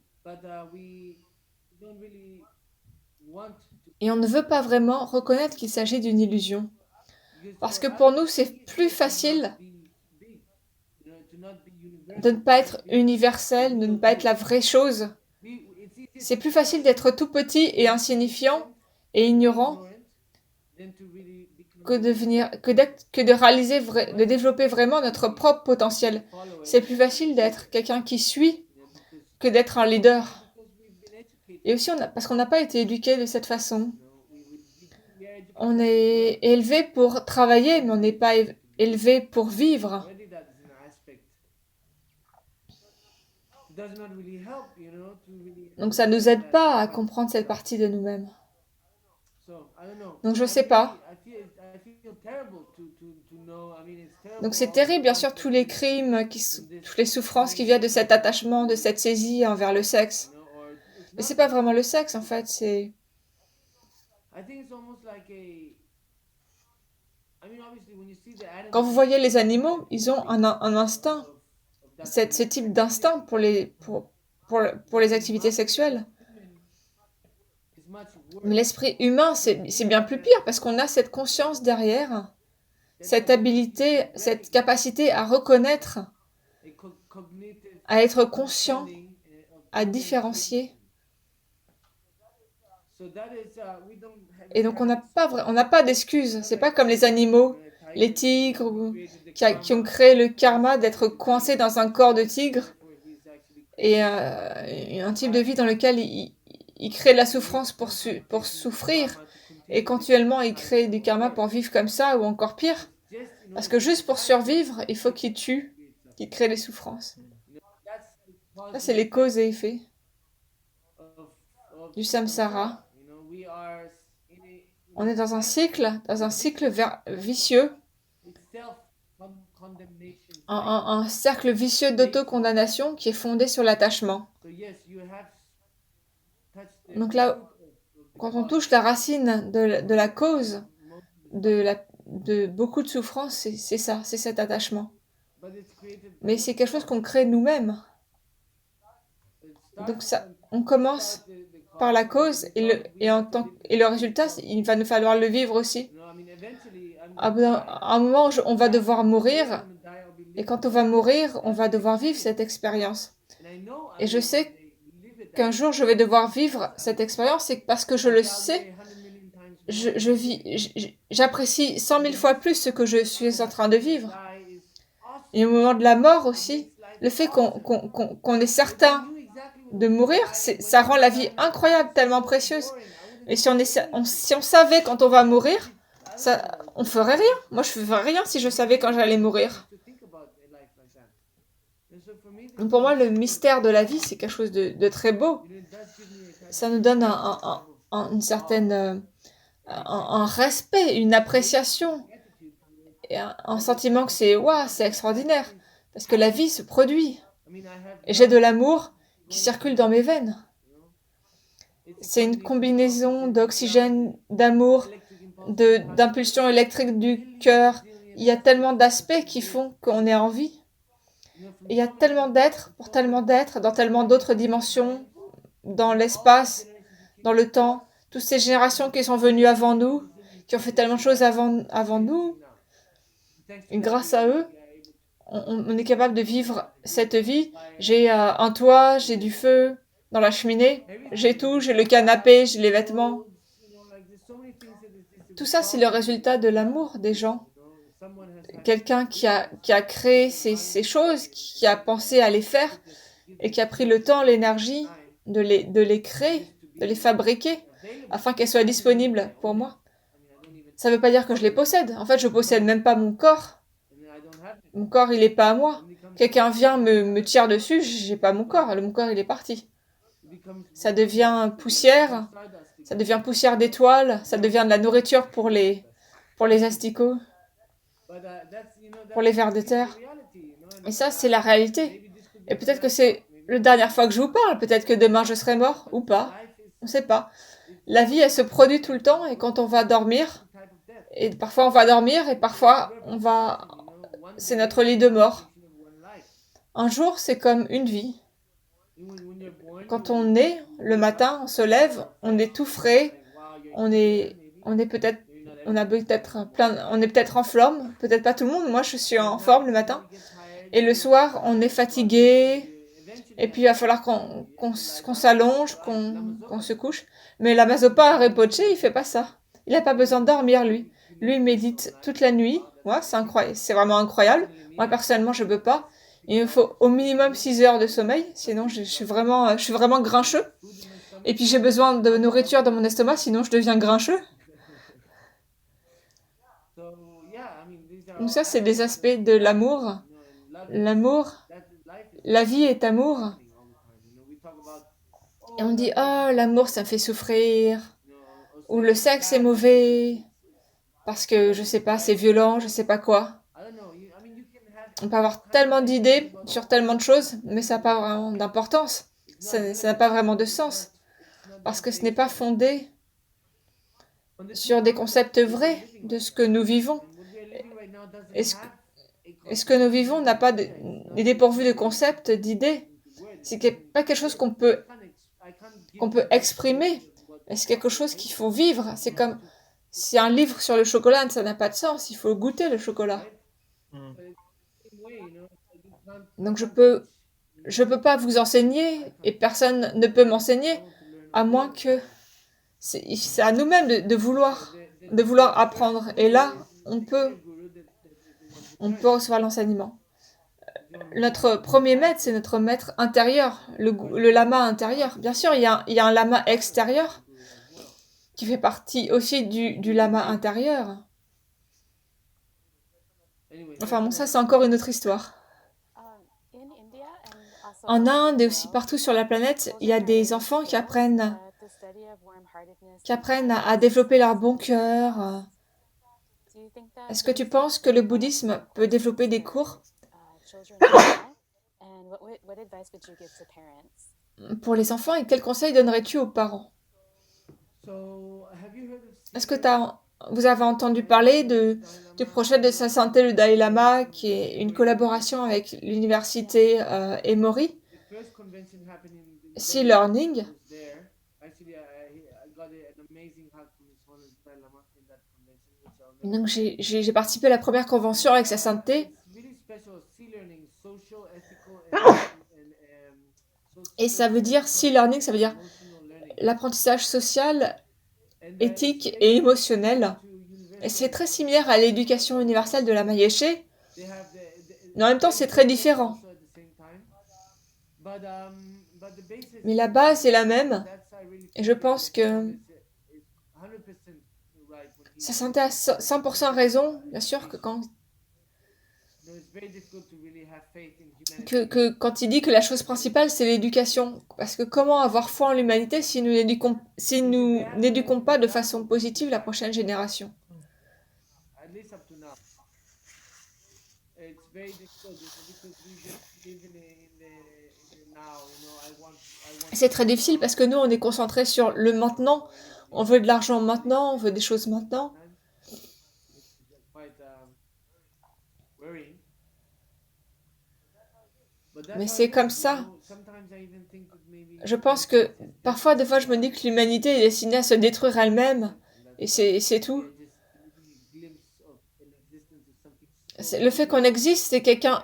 et on ne veut pas vraiment reconnaître qu'il s'agit d'une illusion. Parce que pour nous, c'est plus facile de ne pas être universel, de ne pas être la vraie chose. C'est plus facile d'être tout petit et insignifiant et ignorant que de réaliser, de développer vraiment notre propre potentiel. C'est plus facile d'être quelqu'un qui suit que d'être un leader. Et aussi, parce qu'on n'a pas été éduqué de cette façon. On est élevé pour travailler, mais on n'est pas élevé pour vivre. Donc ça ne nous aide pas à comprendre cette partie de nous-mêmes. Donc je ne sais pas. Donc c'est terrible, bien sûr, tous les crimes, toutes les souffrances qui viennent de cet attachement, de cette saisie envers le sexe. Mais c'est pas vraiment le sexe, en fait, c'est... Quand vous voyez les animaux, ils ont un instinct, ce type d'instinct pour les activités sexuelles. Mais l'esprit humain, c'est bien plus pire, parce qu'on a cette conscience derrière, cette habilité, cette capacité à reconnaître, à être conscient, à différencier. Et donc on n'a pas d'excuses. C'est pas comme les animaux, les tigres, qui ont créé le karma d'être coincés dans un corps de tigre et un type de vie dans lequel ils créent de la souffrance pour souffrir. Et continuellement, ils créent du karma pour vivre comme ça, ou encore pire. Parce que juste pour survivre, il faut qu'ils tuent, qu'ils créent des souffrances. Ça, c'est les causes et effets du samsara. On est dans un cycle vicieux, un cercle vicieux d'autocondamnation qui est fondé sur l'attachement. Donc là, quand on touche la racine de la cause de beaucoup de souffrances, c'est ça, c'est cet attachement. Mais c'est quelque chose qu'on crée nous-mêmes. Donc ça, on commence par la cause et le résultat, il va nous falloir le vivre aussi. À un moment, on va devoir mourir, et quand on va mourir, on va devoir vivre cette expérience. Et je sais qu'un jour, je vais devoir vivre cette expérience, c'est parce que je le sais, j'apprécie 100 000 fois plus ce que je suis en train de vivre. Et au moment de la mort aussi, le fait qu'on est certain de mourir, ça rend la vie incroyable, tellement précieuse. Et si on savait quand on va mourir, on ferait rien. Moi, je ferais rien si je savais quand j'allais mourir. Donc pour moi, le mystère de la vie, c'est quelque chose de très beau. Ça nous donne une certaine... un respect, une appréciation, et un sentiment que c'est extraordinaire, parce que la vie se produit. Et j'ai de l'amour qui circule dans mes veines. C'est une combinaison d'oxygène, d'amour, d'impulsion électrique du cœur. Il y a tellement d'aspects qui font qu'on est en vie. Et il y a tellement d'êtres, dans tellement d'autres dimensions, dans l'espace, dans le temps. Toutes ces générations qui sont venues avant nous, qui ont fait tellement de choses avant nous. Et grâce à eux, on est capable de vivre cette vie. J'ai un toit, j'ai du feu dans la cheminée, j'ai tout, j'ai le canapé, j'ai les vêtements. Tout ça, c'est le résultat de l'amour des gens. Quelqu'un qui a créé ces choses, qui a pensé à les faire et qui a pris le temps, l'énergie de les créer, de les fabriquer afin qu'elles soient disponibles pour moi. Ça ne veut pas dire que je les possède. En fait, je ne possède même pas mon corps. Mon corps, il n'est pas à moi. Quelqu'un vient me tire dessus, j'ai pas mon corps. Mon corps, il est parti. Ça devient poussière d'étoiles, ça devient de la nourriture pour les asticots, pour les vers de terre. Et ça, c'est la réalité. Et peut-être que c'est la dernière fois que je vous parle, peut-être que demain je serai mort, ou pas. On sait pas. La vie, elle se produit tout le temps et quand on va dormir, et parfois on va dormir et parfois c'est notre lit de mort. Un jour, c'est comme une vie. Quand on naît, le matin, on se lève, on est tout frais, on est peut-être, on est peut-être en forme, peut-être pas tout le monde. Moi, je suis en forme le matin. Et le soir, on est fatigué. Et puis, il va falloir qu'on s'allonge, qu'on se couche. Mais la Mazopa Rinpoche, il fait pas ça. Il n'a pas besoin de dormir, lui. Lui, il médite toute la nuit. Moi, c'est incroyable. C'est vraiment incroyable. Moi, personnellement, je peux pas. Il me faut au minimum 6 heures de sommeil. Sinon, je suis vraiment grincheux. Et puis, j'ai besoin de nourriture dans mon estomac. Sinon, je deviens grincheux. Donc ça, c'est des aspects de l'amour. L'amour, la vie est amour. Et on dit, oh, l'amour, ça me fait souffrir. Ou le sexe est mauvais. Parce que, je sais pas, c'est violent, je sais pas quoi. On peut avoir tellement d'idées sur tellement de choses, mais ça n'a pas vraiment d'importance. Ça n'a pas vraiment de sens. Parce que ce n'est pas fondé sur des concepts vrais de ce que nous vivons. Et ce que nous vivons n'est dépourvu de concepts, d'idées. C'est pas quelque chose qu'on peut exprimer. C'est quelque chose qu'il faut vivre. C'est comme si un livre sur le chocolat, ça n'a pas de sens. Il faut goûter le chocolat. Mm. Donc je peux pas vous enseigner et personne ne peut m'enseigner à moins que c'est à nous-mêmes de vouloir apprendre. Et là, on peut recevoir l'enseignement. Notre premier maître, c'est notre maître intérieur, le lama intérieur. Bien sûr, il y a un lama extérieur qui fait partie aussi du lama intérieur. Enfin bon, ça c'est encore une autre histoire. En Inde et aussi partout sur la planète, il y a des enfants qui apprennent à développer leur bon cœur. Est-ce que tu penses que le bouddhisme peut développer des cours pour les enfants et quels conseils donnerais-tu aux parents? Est-ce que vous avez entendu parler du projet de Sa Sainteté le Dalai Lama, qui est une collaboration avec l'université Emory, C-Learning? Donc j'ai participé à la première convention avec Sa Sainteté. Et ça veut dire, C-Learning, ça veut dire l'apprentissage social, éthique et émotionnel. Et c'est très similaire à l'éducation universelle de la Mayeshe, mais en même temps c'est très différent. Mais la base est la même, et je pense que ça sentait à 100% raison, bien sûr, quand il dit que la chose principale c'est l'éducation. Parce que comment avoir foi en l'humanité si nous n'éduquons pas de façon positive la prochaine génération? C'est très difficile parce que nous, on est concentré sur le maintenant. On veut de l'argent maintenant, on veut des choses maintenant. Mais c'est comme ça. Je pense que parfois, des fois, je me dis que l'humanité est destinée à se détruire elle-même. Et c'est tout. Le fait qu'on existe,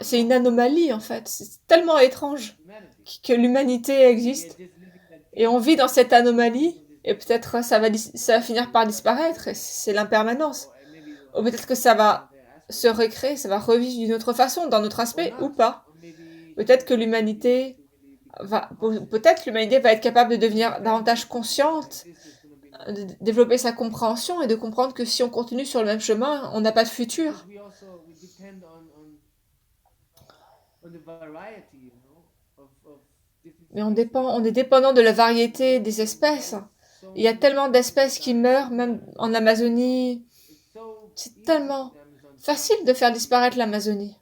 c'est une anomalie en fait. C'est tellement étrange que l'humanité existe. Et on vit dans cette anomalie. Et peut-être ça va finir par disparaître. Et c'est l'impermanence. Ou peut-être que ça va se recréer, ça va revivre d'une autre façon, dans notre aspect, ou pas. Peut-être que peut-être l'humanité va être capable de devenir davantage consciente, de développer sa compréhension et de comprendre que si on continue sur le même chemin, on n'a pas de futur. Mais on est dépendant de la variété des espèces. Il y a tellement d'espèces qui meurent, même en Amazonie. C'est tellement facile de faire disparaître l'Amazonie.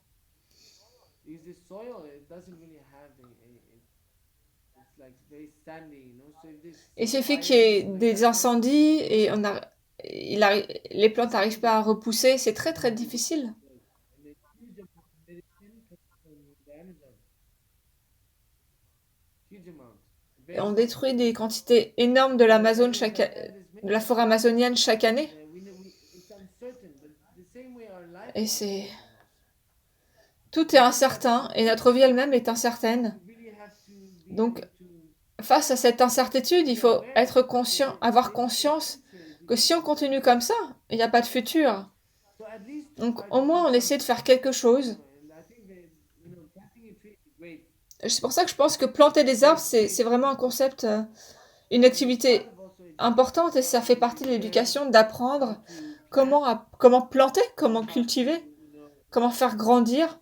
Il suffit qu'il y ait des incendies et les plantes n'arrivent pas à repousser. C'est très très difficile. Et on détruit des quantités énormes de de la forêt amazonienne chaque année. Et tout est incertain et notre vie elle-même est incertaine. Donc, face à cette incertitude, il faut être conscient, avoir conscience que si on continue comme ça, il n'y a pas de futur. Donc, au moins, on essaie de faire quelque chose. C'est pour ça que je pense que planter des arbres, c'est vraiment un concept, une activité importante et ça fait partie de l'éducation d'apprendre comment planter, comment cultiver, comment faire grandir.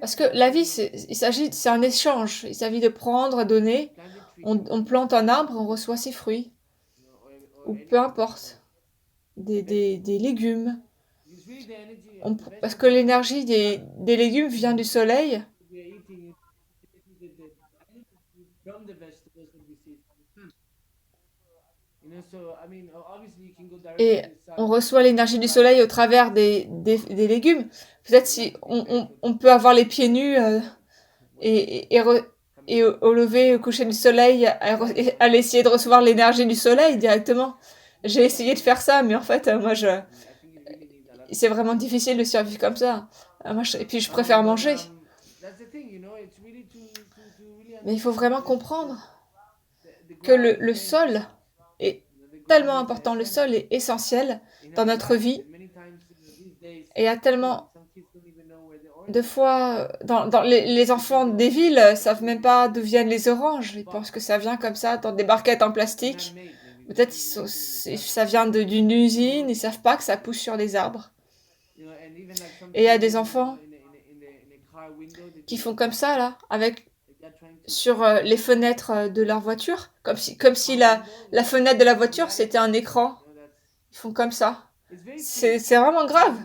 Parce que la vie, c'est un échange. Il s'agit de prendre, donner. On plante un arbre, on reçoit ses fruits. Ou peu importe. Des légumes. Parce que l'énergie des légumes vient du soleil. Et on reçoit l'énergie du soleil au travers des légumes. Peut-être si on peut avoir les pieds nus et au lever, au coucher du soleil, aller essayer de recevoir l'énergie du soleil directement. J'ai essayé de faire ça, mais en fait, c'est vraiment difficile de survivre comme ça. Et puis je préfère manger. Mais il faut vraiment comprendre que le sol est tellement important. Le sol est essentiel dans notre vie. Et il y a tellement de fois, dans les enfants des villes savent même pas d'où viennent les oranges. Ils pensent que ça vient comme ça dans des barquettes en plastique. Peut-être ça vient d'une usine. Ils savent pas que ça pousse sur des arbres. Et il y a des enfants qui font comme ça là, sur les fenêtres de leur voiture, comme si la fenêtre de la voiture c'était un écran. Ils font comme ça. C'est vraiment grave.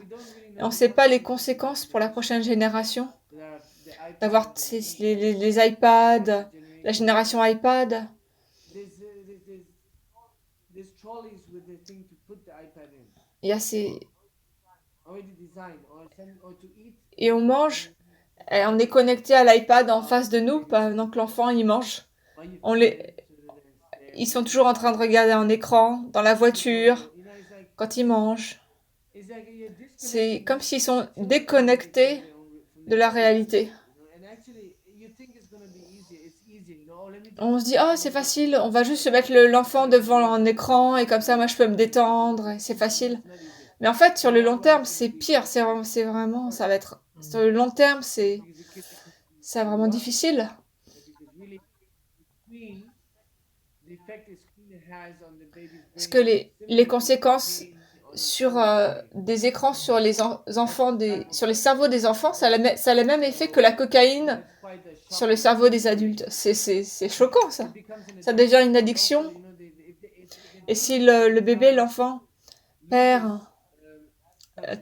Et on ne sait pas les conséquences pour la prochaine génération. D'avoir les iPads, la génération iPad. Il y a Et on mange, et on est connecté à l'iPad en face de nous pendant que l'enfant il mange. Ils sont toujours en train de regarder un écran, dans la voiture, quand ils mangent. C'est comme s'ils sont déconnectés de la réalité. On se dit, oh, c'est facile, on va juste se mettre l'enfant devant un écran et comme ça, moi, je peux me détendre, c'est facile. Mais en fait, sur le long terme, c'est pire, ça va être, sur le long terme, c'est vraiment difficile. Parce que les conséquences sur des écrans sur sur les cerveaux des enfants, ça a le même effet que la cocaïne sur le cerveau des adultes. C'est choquant, ça. Ça devient une addiction. Et si le bébé, l'enfant, perd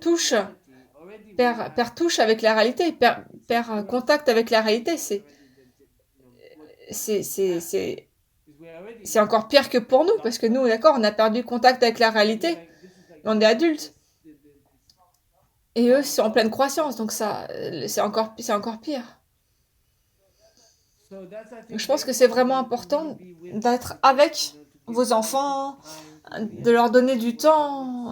touche avec la réalité, perd contact avec la réalité, c'est encore pire que pour nous, parce que nous, d'accord, on a perdu contact avec la réalité, on est adultes. Et eux, sont en pleine croissance, donc c'est encore pire. Donc, je pense que c'est vraiment important d'être avec vos enfants, de leur donner du temps.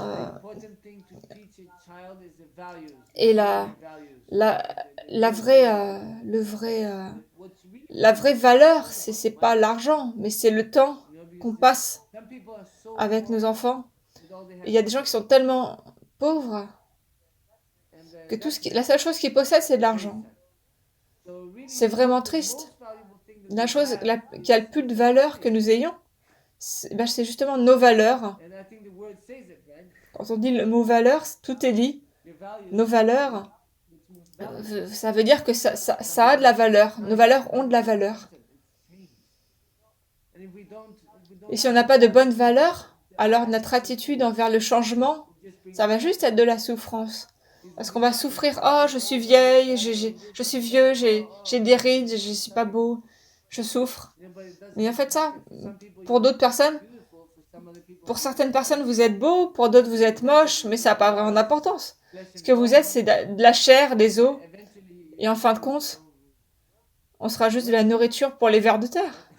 Et la vraie valeur, c'est pas l'argent, mais c'est le temps qu'on passe avec nos enfants. Il y a des gens qui sont tellement pauvres que la seule chose qu'ils possèdent, c'est de l'argent. C'est vraiment triste. La chose qui a le plus de valeur que nous ayons, c'est justement nos valeurs. Quand on dit le mot valeur, tout est dit. Nos valeurs, ça veut dire que ça a de la valeur. Nos valeurs ont de la valeur. Et si on n'a pas de bonnes valeurs, alors notre attitude envers le changement, ça va juste être de la souffrance. Parce qu'on va souffrir, oh, je suis vieille, je suis vieux, j'ai des rides, je suis pas beau. je souffre. Mais en fait, ça, pour d'autres personnes, pour certaines personnes, vous êtes beau, pour d'autres, vous êtes moche, mais ça n'a pas vraiment d'importance. Ce que vous êtes, c'est de la chair, des os, et en fin de compte, on sera juste de la nourriture pour les vers de terre,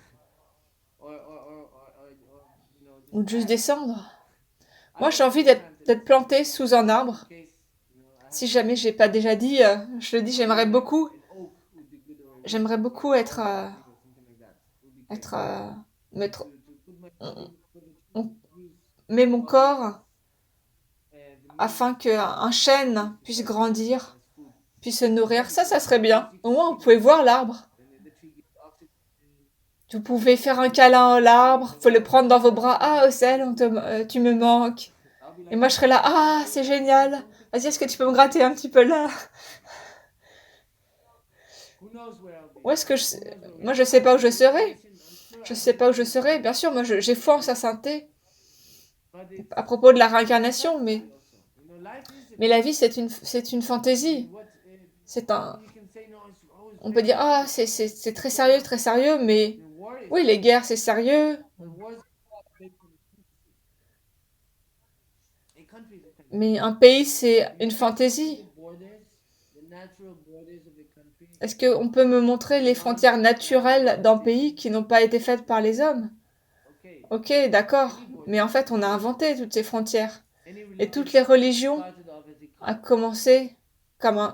ou de juste descendre. Moi, j'ai envie d'être planté sous un arbre. Si jamais j'ai pas déjà dit, je le dis, j'aimerais beaucoup être, mettre, on, on met mon corps afin qu'un chêne puisse grandir, puisse se nourrir. Ça serait bien. Au moins, vous pouvez voir l'arbre. Vous pouvez faire un câlin à l'arbre, vous pouvez le prendre dans vos bras. Ah, Ocel, tu me manques. Et moi, je serais là. Ah, c'est génial. Vas-y, est-ce que tu peux me gratter un petit peu là? Où est-ce que moi, je sais pas où je serai. Je sais pas où je serai. Bien sûr, moi, j'ai foi en sa sainteté à propos de la réincarnation, mais la vie, c'est une fantaisie. C'est un, on peut dire, ah, c'est très sérieux, mais oui, les guerres, c'est sérieux, mais un pays, c'est une fantaisie. Est-ce qu'on peut me montrer les frontières naturelles d'un pays qui n'ont pas été faites par les hommes? Ok, d'accord, mais en fait, on a inventé toutes ces frontières. Et toutes les religions ont commencé comme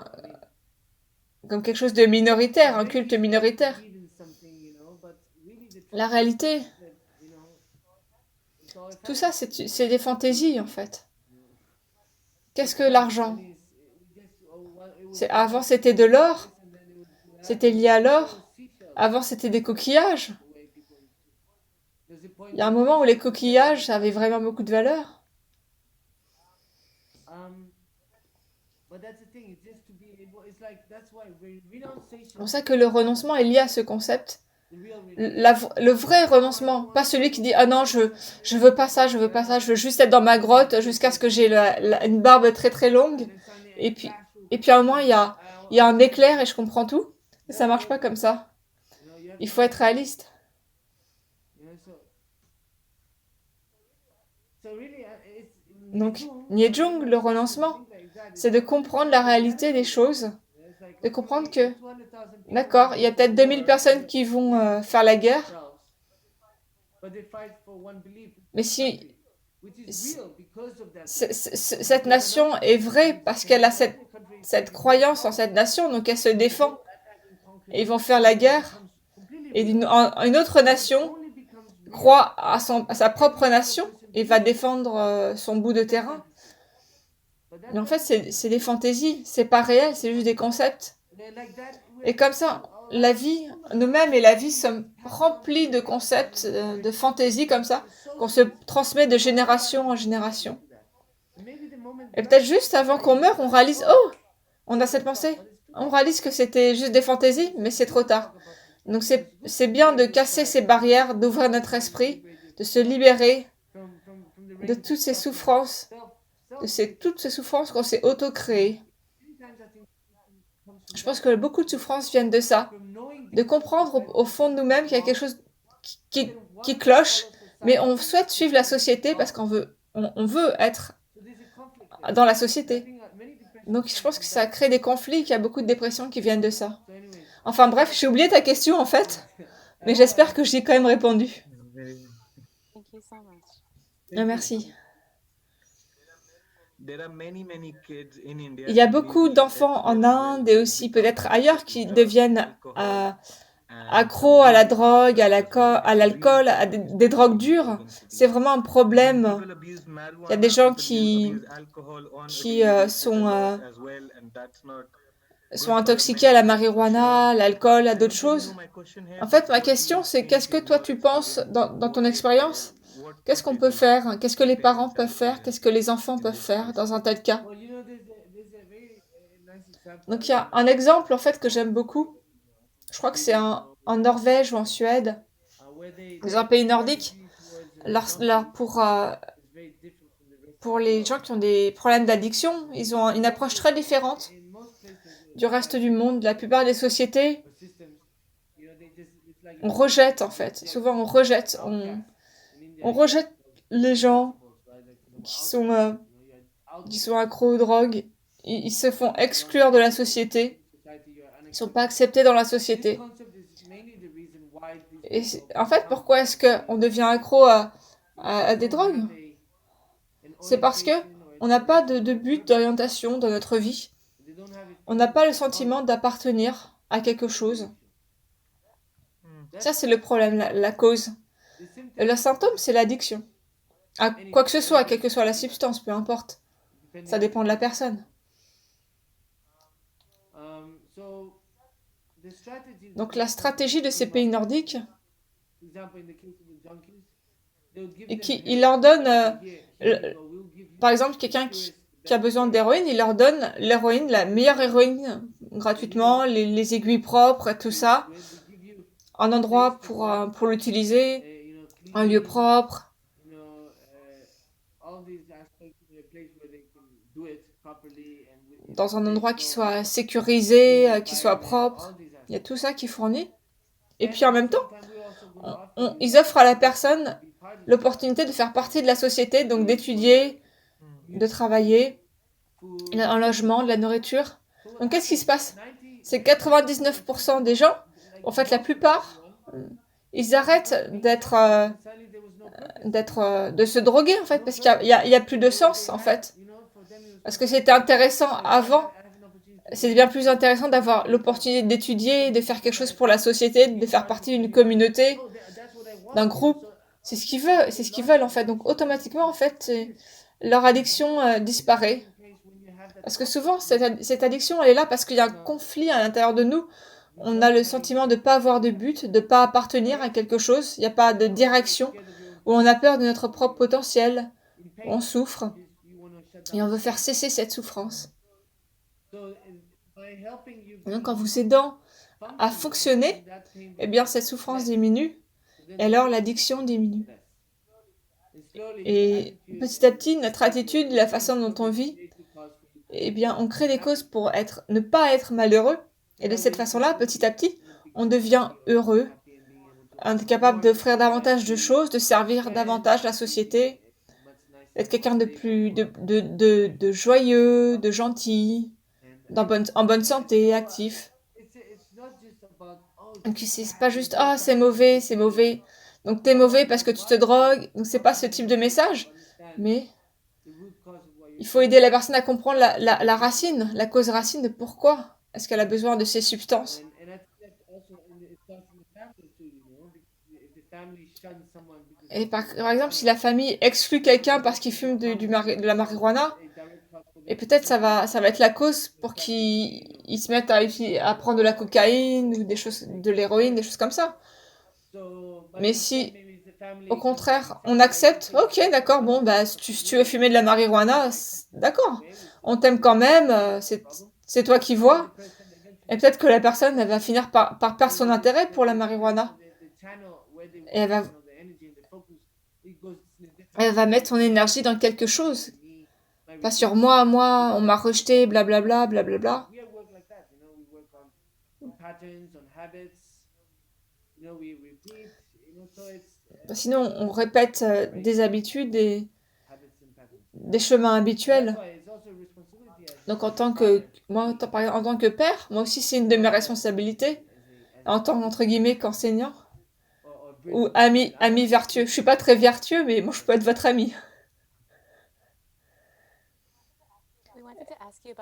comme quelque chose de minoritaire, un culte minoritaire. La réalité, tout ça, c'est des fantaisies, en fait. Qu'est-ce que l'argent? Avant, c'était de l'or. C'était lié à l'or. Avant, c'était des coquillages. Il y a un moment où les coquillages avaient vraiment beaucoup de valeur. C'est pour ça que le renoncement est lié à ce concept. Le vrai renoncement, pas celui qui dit ah non, je veux pas ça, je veux pas ça, je veux juste être dans ma grotte jusqu'à ce que j'ai une barbe très très longue. Et puis, à un moment, il y a un éclair et je comprends tout. Ça marche pas comme ça. Il faut être réaliste. Donc, Niejung, le renoncement, c'est de comprendre la réalité des choses, de comprendre que, d'accord, il y a peut-être 2000 personnes qui vont faire la guerre, mais si cette nation est vraie parce qu'elle a cette croyance en cette nation, donc elle se défend, et ils vont faire la guerre, et une autre nation croit à sa propre nation et va défendre son bout de terrain. Mais en fait, c'est des fantaisies, c'est pas réel, c'est juste des concepts. Et comme ça, la vie, nous-mêmes et la vie sommes remplis de concepts, de fantaisies comme ça, qu'on se transmet de génération en génération. Et peut-être juste avant qu'on meure, on réalise, oh, on a cette pensée. On réalise que c'était juste des fantaisies, mais c'est trop tard. Donc c'est bien de casser ces barrières, d'ouvrir notre esprit, de se libérer de toutes ces souffrances, toutes ces souffrances qu'on s'est auto-créées. Je pense que beaucoup de souffrances viennent de ça, de comprendre au fond de nous-mêmes qu'il y a quelque chose qui cloche, mais on souhaite suivre la société parce on veut être dans la société. Donc je pense que ça crée des conflits, qu'il y a beaucoup de dépressions qui viennent de ça. Enfin bref, j'ai oublié ta question en fait, mais j'espère que j'y ai quand même répondu. Thank you so much. Merci. There are many kids in India Il y a who beaucoup believes d'enfants en that Inde et aussi peut-être ailleurs qui deviennent alcohol accros à la drogue, à l'alcool, à des drogues dures. C'est vraiment un problème. people abuse Il y a des marijuana, gens people abuse alcohol on a qui daily sont, basis as well, and that's not sont good for the intoxiqués à la mental health for marijuana, à sure. l'alcool, à I d'autres don't really know choses. my question here, En but fait, ma what do question, you c'est qu'est-ce think que in toi your tu penses experience? dans ton expérience? What Qu'est-ce could qu'on they peut do? faire? Qu'est-ce que The les parents parents and peuvent the faire? Qu'est-ce parents que les enfants in peuvent this faire case. dans un tel cas? Donc il y a un exemple en fait que j'aime beaucoup. Je crois que c'est en Norvège ou en Suède, dans un pays nordique. Pour les gens qui ont des problèmes d'addiction, ils ont une approche très différente du reste du monde. La plupart des sociétés on rejette en fait. Souvent on rejette. On rejette les gens qui sont accros aux drogues. Ils se font exclure de la société. Ils sont pas acceptés dans la société. Et en fait, pourquoi est-ce qu'on devient accro à des drogues? C'est parce que on n'a pas de but d'orientation dans notre vie. On n'a pas le sentiment d'appartenir à quelque chose. Ça, c'est le problème, la cause. Et le symptôme, c'est l'addiction. À quoi que ce soit, quelle que soit la substance, peu importe. Ça dépend de la personne. Donc la stratégie de ces pays nordiques, il leur donne, par exemple, quelqu'un qui a besoin d'héroïne, il leur donne l'héroïne, la meilleure héroïne, gratuitement, les aiguilles propres et tout ça, un endroit pour l'utiliser, un lieu propre, dans un endroit qui soit sécurisé, qui soit propre. Il y a tout ça qui fournit. Et puis en même temps, ils offrent à la personne l'opportunité de faire partie de la société, donc d'étudier, de travailler, un logement, de la nourriture. Donc qu'est-ce qui se passe? C'est 99% des gens, en fait la plupart, ils arrêtent de se droguer en fait, parce qu'il y a plus de sens en fait. Parce que c'était intéressant avant, c'est bien plus intéressant d'avoir l'opportunité d'étudier, de faire quelque chose pour la société, de faire partie d'une communauté, d'un groupe. C'est ce qu'ils veulent en fait. Donc automatiquement en fait, leur addiction disparaît. Parce que souvent cette addiction elle est là parce qu'il y a un conflit à l'intérieur de nous. On a le sentiment de ne pas avoir de but, de ne pas appartenir à quelque chose. Il n'y a pas de direction. Où on a peur de notre propre potentiel. Où on souffre. Et on veut faire cesser cette souffrance. Et donc en vous aidant à fonctionner, eh bien cette souffrance diminue. Et alors l'addiction diminue. Et petit à petit, notre attitude, la façon dont on vit, eh bien on crée des causes pour ne pas être malheureux. Et de cette façon-là, petit à petit, on devient heureux, capable d'offrir davantage de choses, de servir davantage la société, d'être quelqu'un de joyeux, de gentil, en bonne santé, actif. Donc c'est pas juste ah c'est mauvais, donc t'es mauvais parce que tu te drogues. Donc c'est pas ce type de message, mais il faut aider la personne à comprendre la racine, la cause racine de pourquoi est-ce qu'elle a besoin de ces substances. Et par exemple, si la famille exclut quelqu'un parce qu'il fume de la marijuana, et peut-être ça va être la cause pour qu'ils se mettent à prendre de la cocaïne ou de l'héroïne, des choses comme ça. Mais si, au contraire, on accepte, ok, d'accord, bon, bah, si tu veux fumer de la marijuana, d'accord, on t'aime quand même, c'est toi qui vois. Et peut-être que la personne, elle va finir par perdre son intérêt pour la marijuana. Et elle va mettre son énergie dans quelque chose. Pas sur moi, on m'a rejeté, blablabla, blablabla. Sinon, on répète des habitudes et des chemins habituels. Donc, en tant que père, moi aussi, c'est une de mes responsabilités. En tant entre guillemets qu'enseignant ou ami vertueux. Je suis pas très vertueux, mais moi, je peux être votre ami.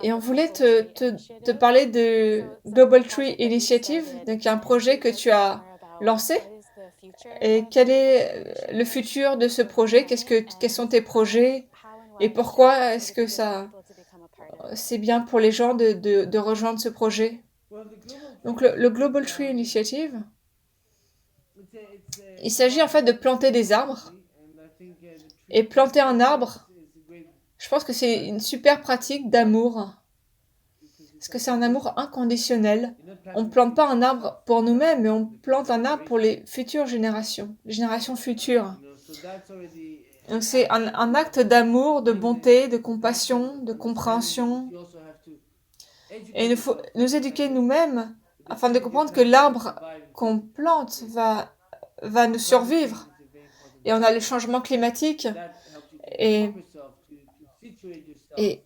Et on voulait te parler de Global Tree Initiative, donc un projet que tu as lancé. Et quel est le futur de ce projet? Quels sont tes projets? Et pourquoi est-ce que c'est bien pour les gens de rejoindre ce projet? Donc le Global Tree Initiative, il s'agit en fait de planter des arbres. Et planter un arbre, je pense que c'est une super pratique d'amour. Parce que c'est un amour inconditionnel. On ne plante pas un arbre pour nous-mêmes, mais on plante un arbre pour les futures générations, les générations futures. Donc c'est un acte d'amour, de bonté, de compassion, de compréhension. Et il faut nous éduquer nous-mêmes afin de comprendre que l'arbre qu'on plante va nous survivre. Et on a le changement climatique et, et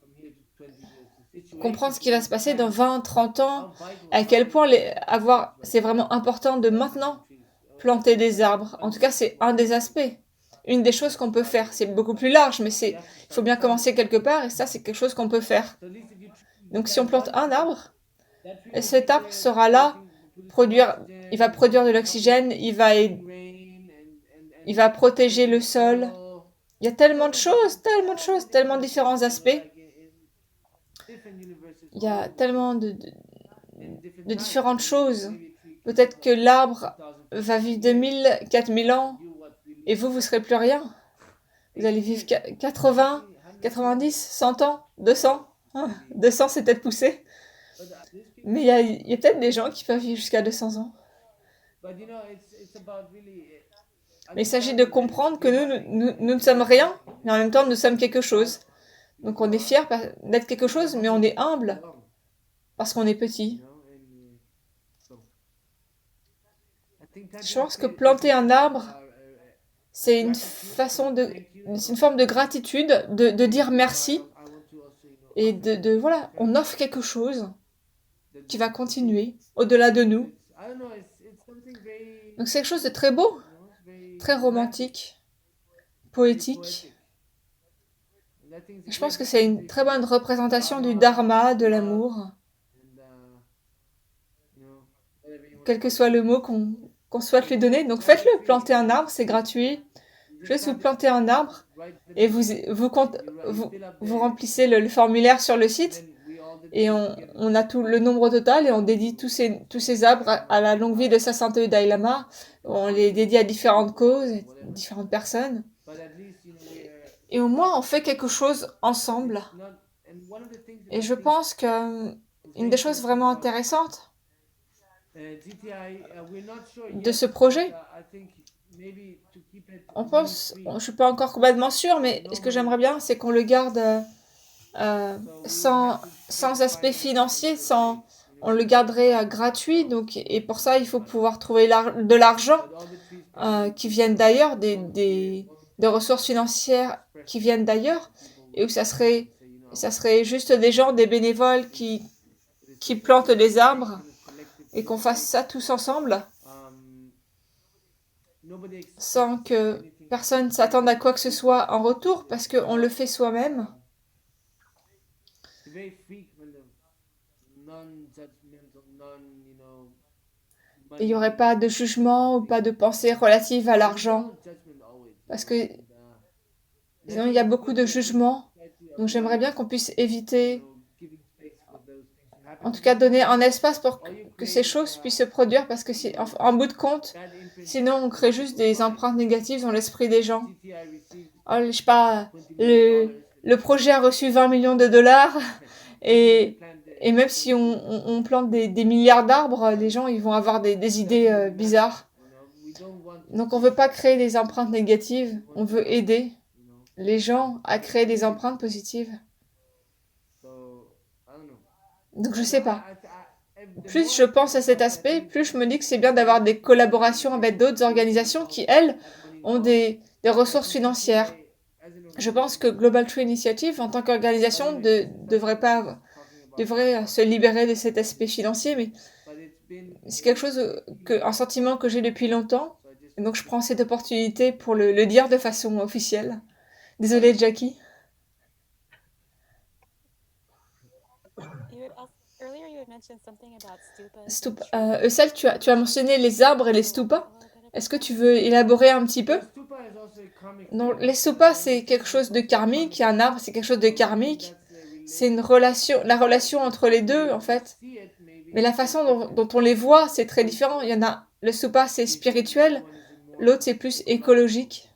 comprendre ce qui va se passer dans 20, 30 ans, à quel point c'est vraiment important de maintenant planter des arbres. En tout cas, c'est un des aspects, une des choses qu'on peut faire. C'est beaucoup plus large, mais il faut bien commencer quelque part, et ça, c'est quelque chose qu'on peut faire. Donc, si on plante un arbre, et cet arbre sera là, il va produire de l'oxygène, il va protéger le sol. Il y a tellement de choses, tellement de différents aspects. Il y a tellement de différentes choses. Peut-être que l'arbre va vivre 2000, 4000 ans, et vous serez plus rien. Vous allez vivre 80, 90, 100 ans, 200. 200, c'est peut-être poussé. Mais il y a peut-être des gens qui peuvent vivre jusqu'à 200 ans. Mais il s'agit de comprendre que nous ne sommes rien, mais en même temps, nous sommes quelque chose. Donc on est fier d'être quelque chose, mais on est humble parce qu'on est petit. Je pense que planter un arbre, c'est une forme de gratitude, de dire merci et voilà, on offre quelque chose qui va continuer au-delà de nous. Donc c'est quelque chose de très beau, très romantique, poétique. Je pense que c'est une très bonne représentation du dharma, de l'amour. Quel que soit le mot qu'on souhaite lui donner. Donc faites-le, plantez un arbre, c'est gratuit. Juste vous plantez un arbre et vous remplissez le formulaire sur le site et on a tout le nombre total et on dédie tous ces arbres à la longue vie de Sa Sainteté Dalai Lama. On les dédie à différentes causes, différentes personnes. Et au moins, on fait quelque chose ensemble. Et je pense que une des choses vraiment intéressantes de ce projet, je suis pas encore complètement sûre, mais ce que j'aimerais bien, c'est qu'on le garde sans aspect financier, on le garderait gratuit. Donc, et pour ça, il faut pouvoir trouver de l'argent qui viennent d'ailleurs, des ressources financières qui viennent d'ailleurs, et où ça serait juste des gens, des bénévoles qui plantent des arbres, et qu'on fasse ça tous ensemble, sans que personne s'attende à quoi que ce soit en retour, parce qu'on le fait soi-même. Et il n'y aurait pas de jugement ou pas de pensée relative à l'argent, parce que sinon il y a beaucoup de jugements. Donc j'aimerais bien qu'on puisse éviter, en tout cas donner un espace pour que ces choses puissent se produire, parce que en bout de compte, sinon on crée juste des empreintes négatives dans l'esprit des gens. Oh, je sais pas, le projet a reçu 20 millions de dollars et même si on plante des milliards d'arbres, les gens ils vont avoir des idées bizarres. Donc on veut pas créer des empreintes négatives, on veut aider les gens à créer des empreintes positives. Donc je sais pas. Plus je pense à cet aspect, plus je me dis que c'est bien d'avoir des collaborations avec d'autres organisations qui, elles, ont des ressources financières. Je pense que Global Tree Initiative, en tant qu'organisation, devrait se libérer de cet aspect financier, mais c'est quelque chose un sentiment que j'ai depuis longtemps. Et donc je prends cette opportunité pour le dire de façon officielle. Désolée, Jackie. Eusel, tu as mentionné les arbres et les stupas. Est-ce que tu veux élaborer un petit peu? Non, les stupas, c'est quelque chose de karmique, et un arbre, c'est quelque chose de karmique. C'est la relation entre les deux, en fait. Mais la façon dont on les voit, c'est très différent. Le stupa, c'est spirituel, l'autre, c'est plus écologique.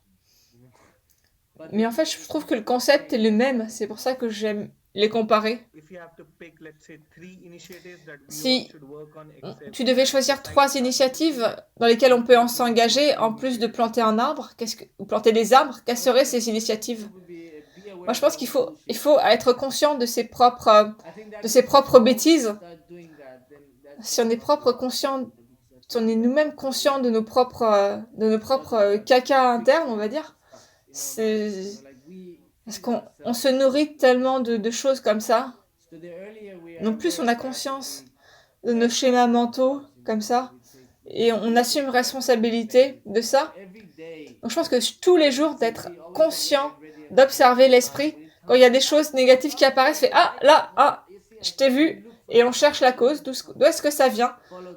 Mais en fait, je trouve que le concept est le même. C'est pour ça que j'aime les comparer. Si tu devais choisir 3 initiatives dans lesquelles on peut s'engager, en plus de planter un arbre, ou planter des arbres, quelles seraient ces initiatives? Moi, je pense qu'il faut être conscient de ses propres bêtises. si on est propre conscient, si on est nous-mêmes conscients de nos propres caca internes, on va dire, c'est parce qu'on se nourrit tellement de choses comme ça. Donc plus on a conscience de nos schémas mentaux comme ça, et on assume responsabilité de ça. Donc je pense que tous les jours d'être conscient, d'observer l'esprit, quand il y a des choses négatives qui apparaissent, fait ah là, ah, je t'ai vu, et on cherche la cause, d'où est-ce que ça vient,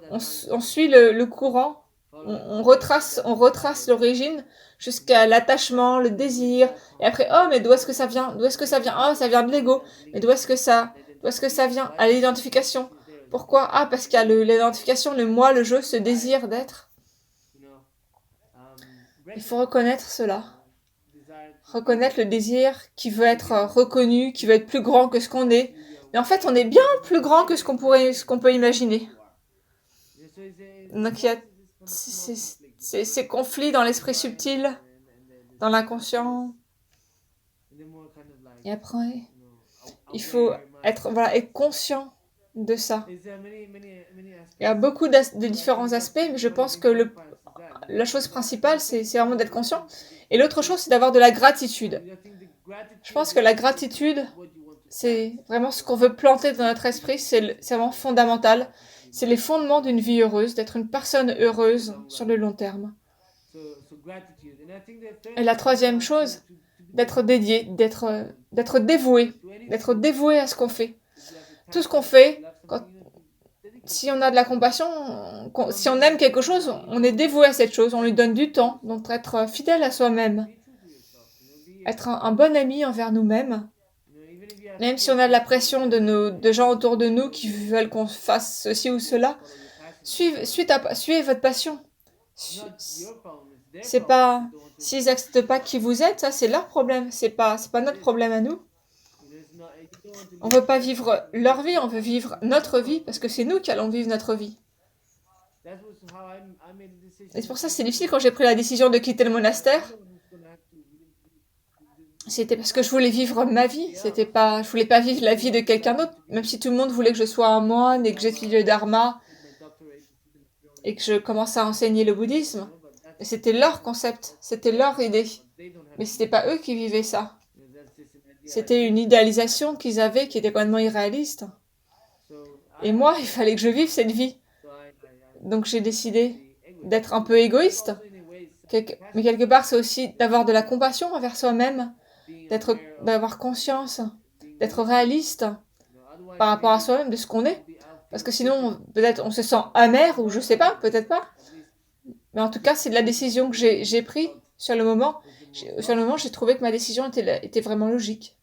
on suit le courant, on retrace l'origine jusqu'à l'attachement, le désir, et après oh mais d'où est-ce que ça vient, oh ça vient de l'ego, mais d'où est-ce que ça vient, à l'identification. Pourquoi? Ah, parce qu'il y a l'identification, le moi, le je, ce désir d'être. Il faut reconnaître cela. Reconnaître le désir qui veut être reconnu, qui veut être plus grand que ce qu'on est. Mais en fait, on est bien plus grand que ce qu'on peut imaginer. Donc il y a ces conflits dans l'esprit subtil, dans l'inconscient. Et après, il faut être conscient de ça. Il y a beaucoup de différents aspects, mais je pense que la chose principale, c'est vraiment d'être conscient. Et l'autre chose, c'est d'avoir de la gratitude. Je pense que la gratitude, c'est vraiment ce qu'on veut planter dans notre esprit, c'est vraiment fondamental. C'est les fondements d'une vie heureuse, d'être une personne heureuse sur le long terme. Et la troisième chose, d'être dédié, d'être dévoué à ce qu'on fait. Tout ce qu'on fait, si on a de la compassion, si on aime quelque chose, on est dévoué à cette chose, on lui donne du temps, donc être fidèle à soi-même, être un bon ami envers nous-mêmes, même si on a de la pression de gens autour de nous qui veulent qu'on fasse ceci ou cela, suivez votre passion. C'est pas, s'ils n'acceptent pas qui vous êtes, ça c'est leur problème, c'est pas notre problème à nous. On veut pas vivre leur vie, on veut vivre notre vie, parce que c'est nous qui allons vivre notre vie. Et c'est pour ça que c'est difficile quand j'ai pris la décision de quitter le monastère. C'était parce que je voulais vivre ma vie, je voulais pas vivre la vie de quelqu'un d'autre, même si tout le monde voulait que je sois un moine et que j'étudie le dharma et que je commence à enseigner le bouddhisme. Et c'était leur concept, c'était leur idée. Mais c'était pas eux qui vivaient ça. C'était une idéalisation qu'ils avaient qui était complètement irréaliste. Et moi, il fallait que je vive cette vie. Donc j'ai décidé d'être un peu égoïste. Mais quelque part, c'est aussi d'avoir de la compassion envers soi-même, d'avoir conscience, d'être réaliste par rapport à soi-même de ce qu'on est. Parce que sinon, peut-être on se sent amer ou je sais pas, peut-être pas. Mais en tout cas, c'est de la décision que j'ai prise sur le moment. Sur le moment, j'ai trouvé que ma décision était vraiment logique.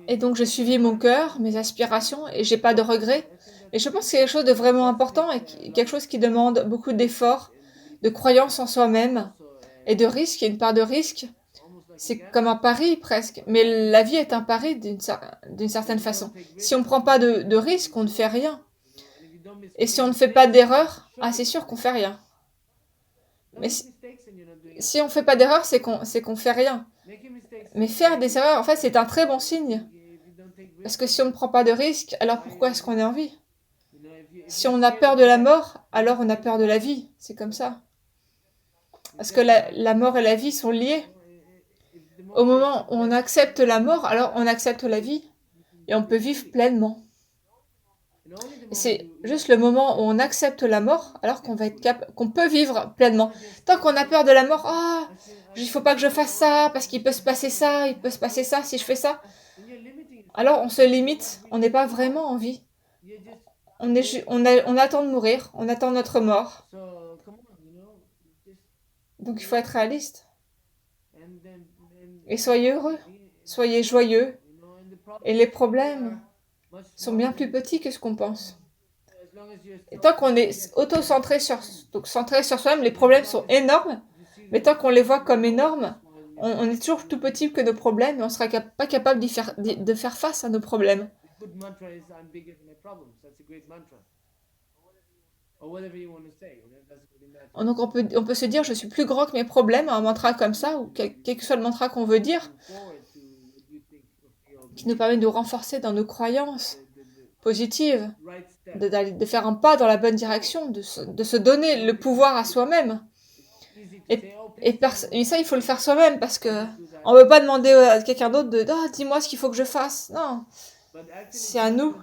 Et donc, j'ai suivi mon cœur, mes aspirations, et j'ai pas de regrets. Et je pense que c'est quelque chose de vraiment important et quelque chose qui demande beaucoup d'efforts, de croyance en soi-même et de risque. Il y a une part de risque. C'est comme un pari presque. Mais la vie est un pari d'une certaine façon. Si on ne prend pas de risque, on ne fait rien. Et si on ne fait pas d'erreur, c'est sûr qu'on fait rien. Mais si on ne fait pas d'erreur, c'est qu'on fait rien. Mais faire des erreurs, en fait, c'est un très bon signe. Parce que si on ne prend pas de risque, alors pourquoi est-ce qu'on est en vie? Si on a peur de la mort, alors on a peur de la vie. C'est comme ça. Parce que la mort et la vie sont liées. Au moment où on accepte la mort, alors on accepte la vie. Et on peut vivre pleinement. Et c'est juste le moment où on accepte la mort, alors qu'on peut vivre pleinement. Tant qu'on a peur de la mort, il faut pas que je fasse ça, parce qu'il peut se passer ça, il peut se passer ça si je fais ça. Alors on se limite, on n'est pas vraiment en vie. On attend de mourir, on attend notre mort. Donc il faut être réaliste. Et soyez heureux, soyez joyeux. Et les problèmes sont bien plus petits que ce qu'on pense. Et tant qu'on est auto-centré centré sur soi-même, les problèmes sont énormes. Mais tant qu'on les voit comme énormes, on est toujours tout petit que nos problèmes et on ne sera pas capable de faire face à nos problèmes. Donc on peut se dire je suis plus grand que mes problèmes, un mantra comme ça, ou quel que soit le mantra qu'on veut dire, qui nous permet de nous renforcer dans nos croyances positive, de faire un pas dans la bonne direction, de se donner le pouvoir à soi-même. Et ça, il faut le faire soi-même parce que on ne peut pas demander à quelqu'un d'autre de dis-moi ce qu'il faut que je fasse. Non, c'est à nous.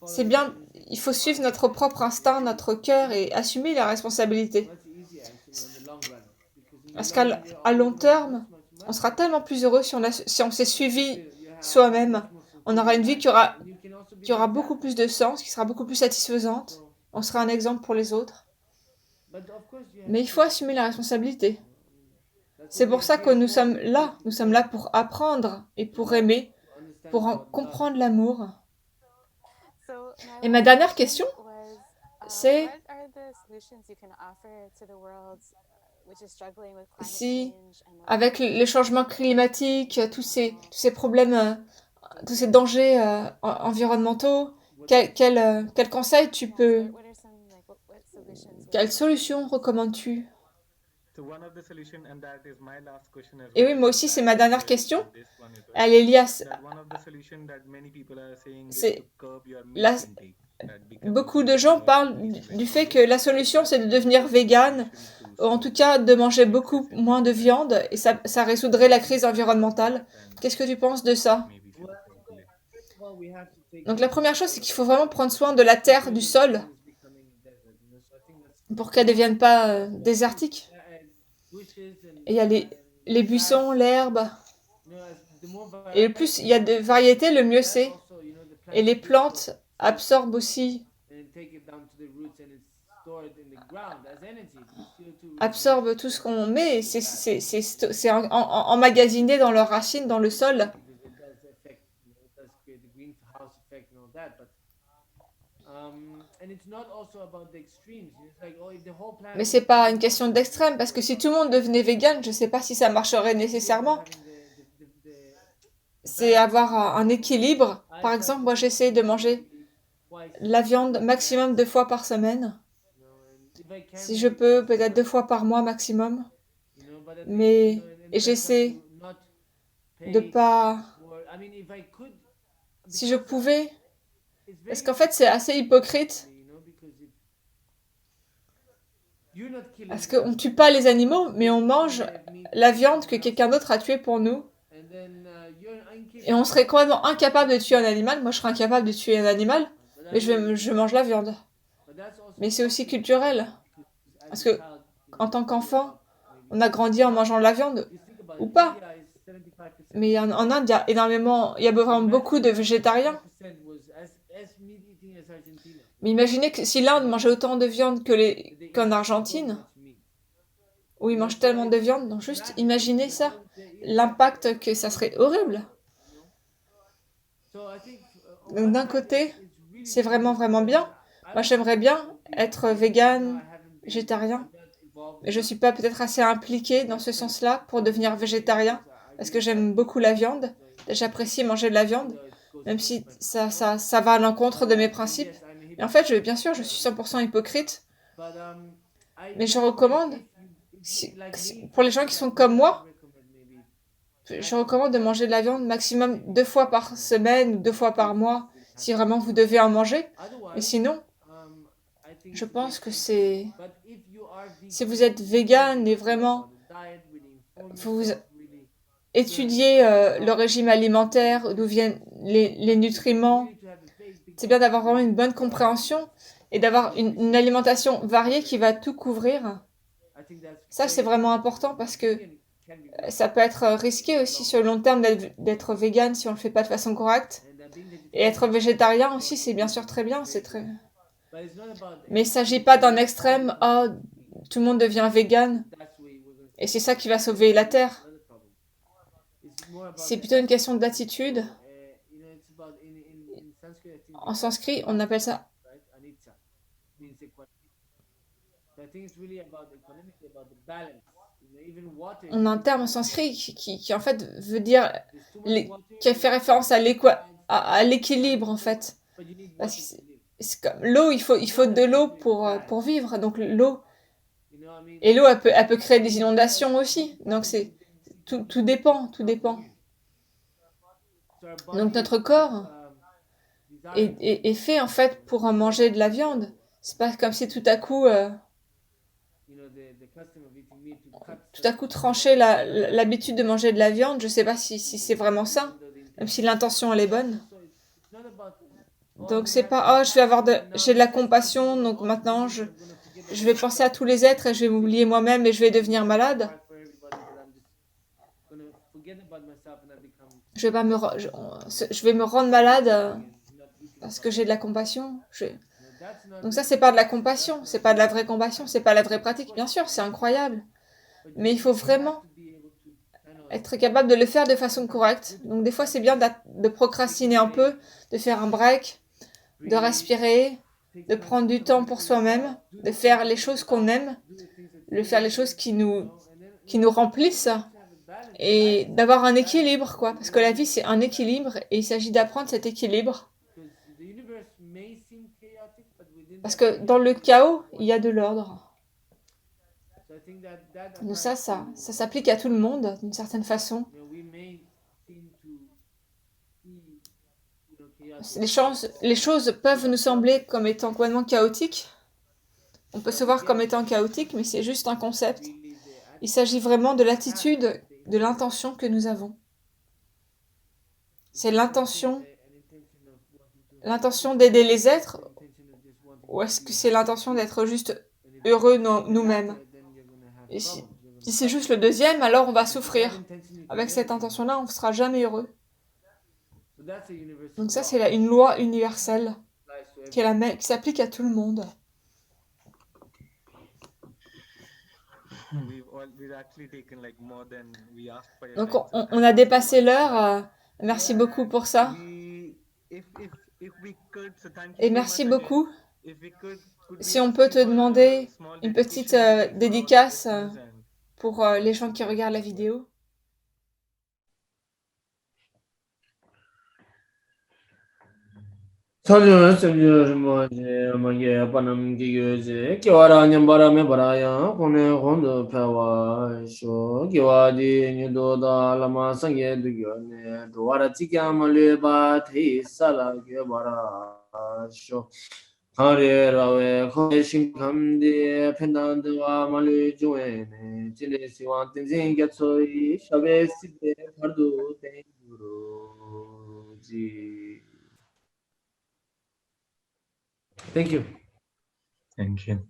C'est bien, il faut suivre notre propre instinct, notre cœur et assumer la responsabilité. Parce qu'à long terme, on sera tellement plus heureux si on s'est suivi soi-même. On aura une vie qui aura beaucoup plus de sens, qui sera beaucoup plus satisfaisante. On sera un exemple pour les autres. Mais il faut assumer la responsabilité. C'est pour ça que nous sommes là. Nous sommes là pour apprendre et pour aimer, pour comprendre l'amour. Et ma dernière question, c'est si, avec les changements climatiques, tous ces problèmes, tous ces dangers environnementaux, quel conseil quelle solution recommandes-tu? Et oui, moi aussi, c'est ma dernière question. Elle est liée à... Beaucoup de gens parlent du fait que la solution, c'est de devenir végane, ou en tout cas de manger beaucoup moins de viande, et ça résoudrait la crise environnementale. Qu'est-ce que tu penses de ça? Donc la première chose, c'est qu'il faut vraiment prendre soin de la terre, du sol, pour qu'elle ne devienne pas désertique. Et il y a les buissons, l'herbe. Et le plus il y a de variétés, le mieux c'est. Et les plantes absorbent aussi, absorbent tout ce qu'on met. C'est emmagasiné dans leurs racines, dans le sol. Mais c'est pas une question d'extrême, parce que si tout le monde devenait vegan, je sais pas si ça marcherait nécessairement. C'est avoir un équilibre. Par exemple, moi j'essaie de manger la viande maximum 2 fois par semaine. Si je peux, peut-être 2 fois par mois maximum. Mais et j'essaie de pas... Si je pouvais... Parce qu'en fait, c'est assez hypocrite. Parce qu'on ne tue pas les animaux, mais on mange la viande que quelqu'un d'autre a tuée pour nous. Et on serait complètement incapable de tuer un animal. Moi, je serais incapable de tuer un animal, mais je mange la viande. Mais c'est aussi culturel. Parce que, en tant qu'enfant, on a grandi en mangeant de la viande, ou pas. Mais en Inde, il y a vraiment beaucoup de végétariens. Mais imaginez que si l'Inde mangeait autant de viande qu'en Argentine, où ils mangent tellement de viande, donc juste imaginez ça. L'impact que ça serait horrible. Donc d'un côté, c'est vraiment vraiment bien. Moi, j'aimerais bien être vegan, végétarien. Mais je suis pas peut-être assez impliquée dans ce sens-là pour devenir végétarien. Parce que j'aime beaucoup la viande. J'apprécie manger de la viande. Même si ça va à l'encontre de mes principes. Et en fait, bien sûr, je suis 100% hypocrite. Mais je recommande, pour les gens qui sont comme moi, je recommande de manger de la viande maximum 2 fois par semaine ou 2 fois par mois, si vraiment vous devez en manger. Mais sinon, je pense que si vous êtes vegan et vraiment, vous étudiez le régime alimentaire, d'où viennent les nutriments, c'est bien d'avoir vraiment une bonne compréhension et d'avoir une alimentation variée qui va tout couvrir. Ça, c'est vraiment important parce que ça peut être risqué aussi sur le long terme d'être vegan si on ne le fait pas de façon correcte. Et être végétarien aussi, c'est bien sûr très bien. Mais il ne s'agit pas d'un extrême, tout le monde devient vegan et c'est ça qui va sauver la Terre. C'est plutôt une question d'attitude. En sanskrit, on appelle ça... On a un terme en sanskrit qui en fait veut dire... qui fait référence à l'équilibre en fait. Parce que c'est comme l'eau, il faut de l'eau pour vivre. Donc l'eau... Et l'eau, elle peut créer des inondations aussi. Donc tout dépend, tout dépend. Donc notre corps, est fait en fait pour en manger de la viande. C'est pas comme si tout à coup trancher l'habitude de manger de la viande. Je sais pas si c'est vraiment ça, même si l'intention elle est bonne. Donc c'est pas j'ai de la compassion, donc maintenant je vais penser à tous les êtres et je vais m'oublier moi-même et je vais devenir malade. Je vais pas je vais me rendre malade parce que j'ai de la compassion. Donc ça c'est pas de la compassion, c'est pas de la vraie compassion, c'est pas la vraie pratique. Bien sûr, c'est incroyable, mais il faut vraiment être capable de le faire de façon correcte. Donc des fois c'est bien de procrastiner un peu, de faire un break, de respirer, de prendre du temps pour soi-même, de faire les choses qu'on aime, de faire les choses qui nous remplissent et d'avoir un équilibre, quoi. Parce que la vie, c'est un équilibre et il s'agit d'apprendre cet équilibre. Parce que dans le chaos, il y a de l'ordre. Donc ça s'applique à tout le monde, d'une certaine façon. Les choses peuvent nous sembler comme étant complètement chaotiques. On peut se voir comme étant chaotique, mais c'est juste un concept. Il s'agit vraiment de l'attitude, de l'intention que nous avons. C'est l'intention d'aider les êtres, ou est-ce que c'est l'intention d'être juste heureux nous-mêmes? Et si c'est juste le deuxième, alors on va souffrir. Avec cette intention-là, on ne sera jamais heureux. Donc ça, c'est une loi universelle qui s'applique à tout le monde. Donc on a dépassé l'heure. Merci beaucoup pour ça. Et merci beaucoup. Si on peut te demander une petite dédicace pour les gens qui regardent la vidéo. 사주는 쌤주는 뭐지 뭐게 바람 기교지 기와라냐 바람에 바라야 고네 곤도 패와 쇼 기와디 뉴도다 라마 상게 두교네 도와라 지갸말레바 테이살라게 바라 쇼 하레라웨 코신 감디 펜단드와 말리 주에네 진리시와 땡징게 소이 샤베시데 파르두 땡구로지 Thank you. Thank you.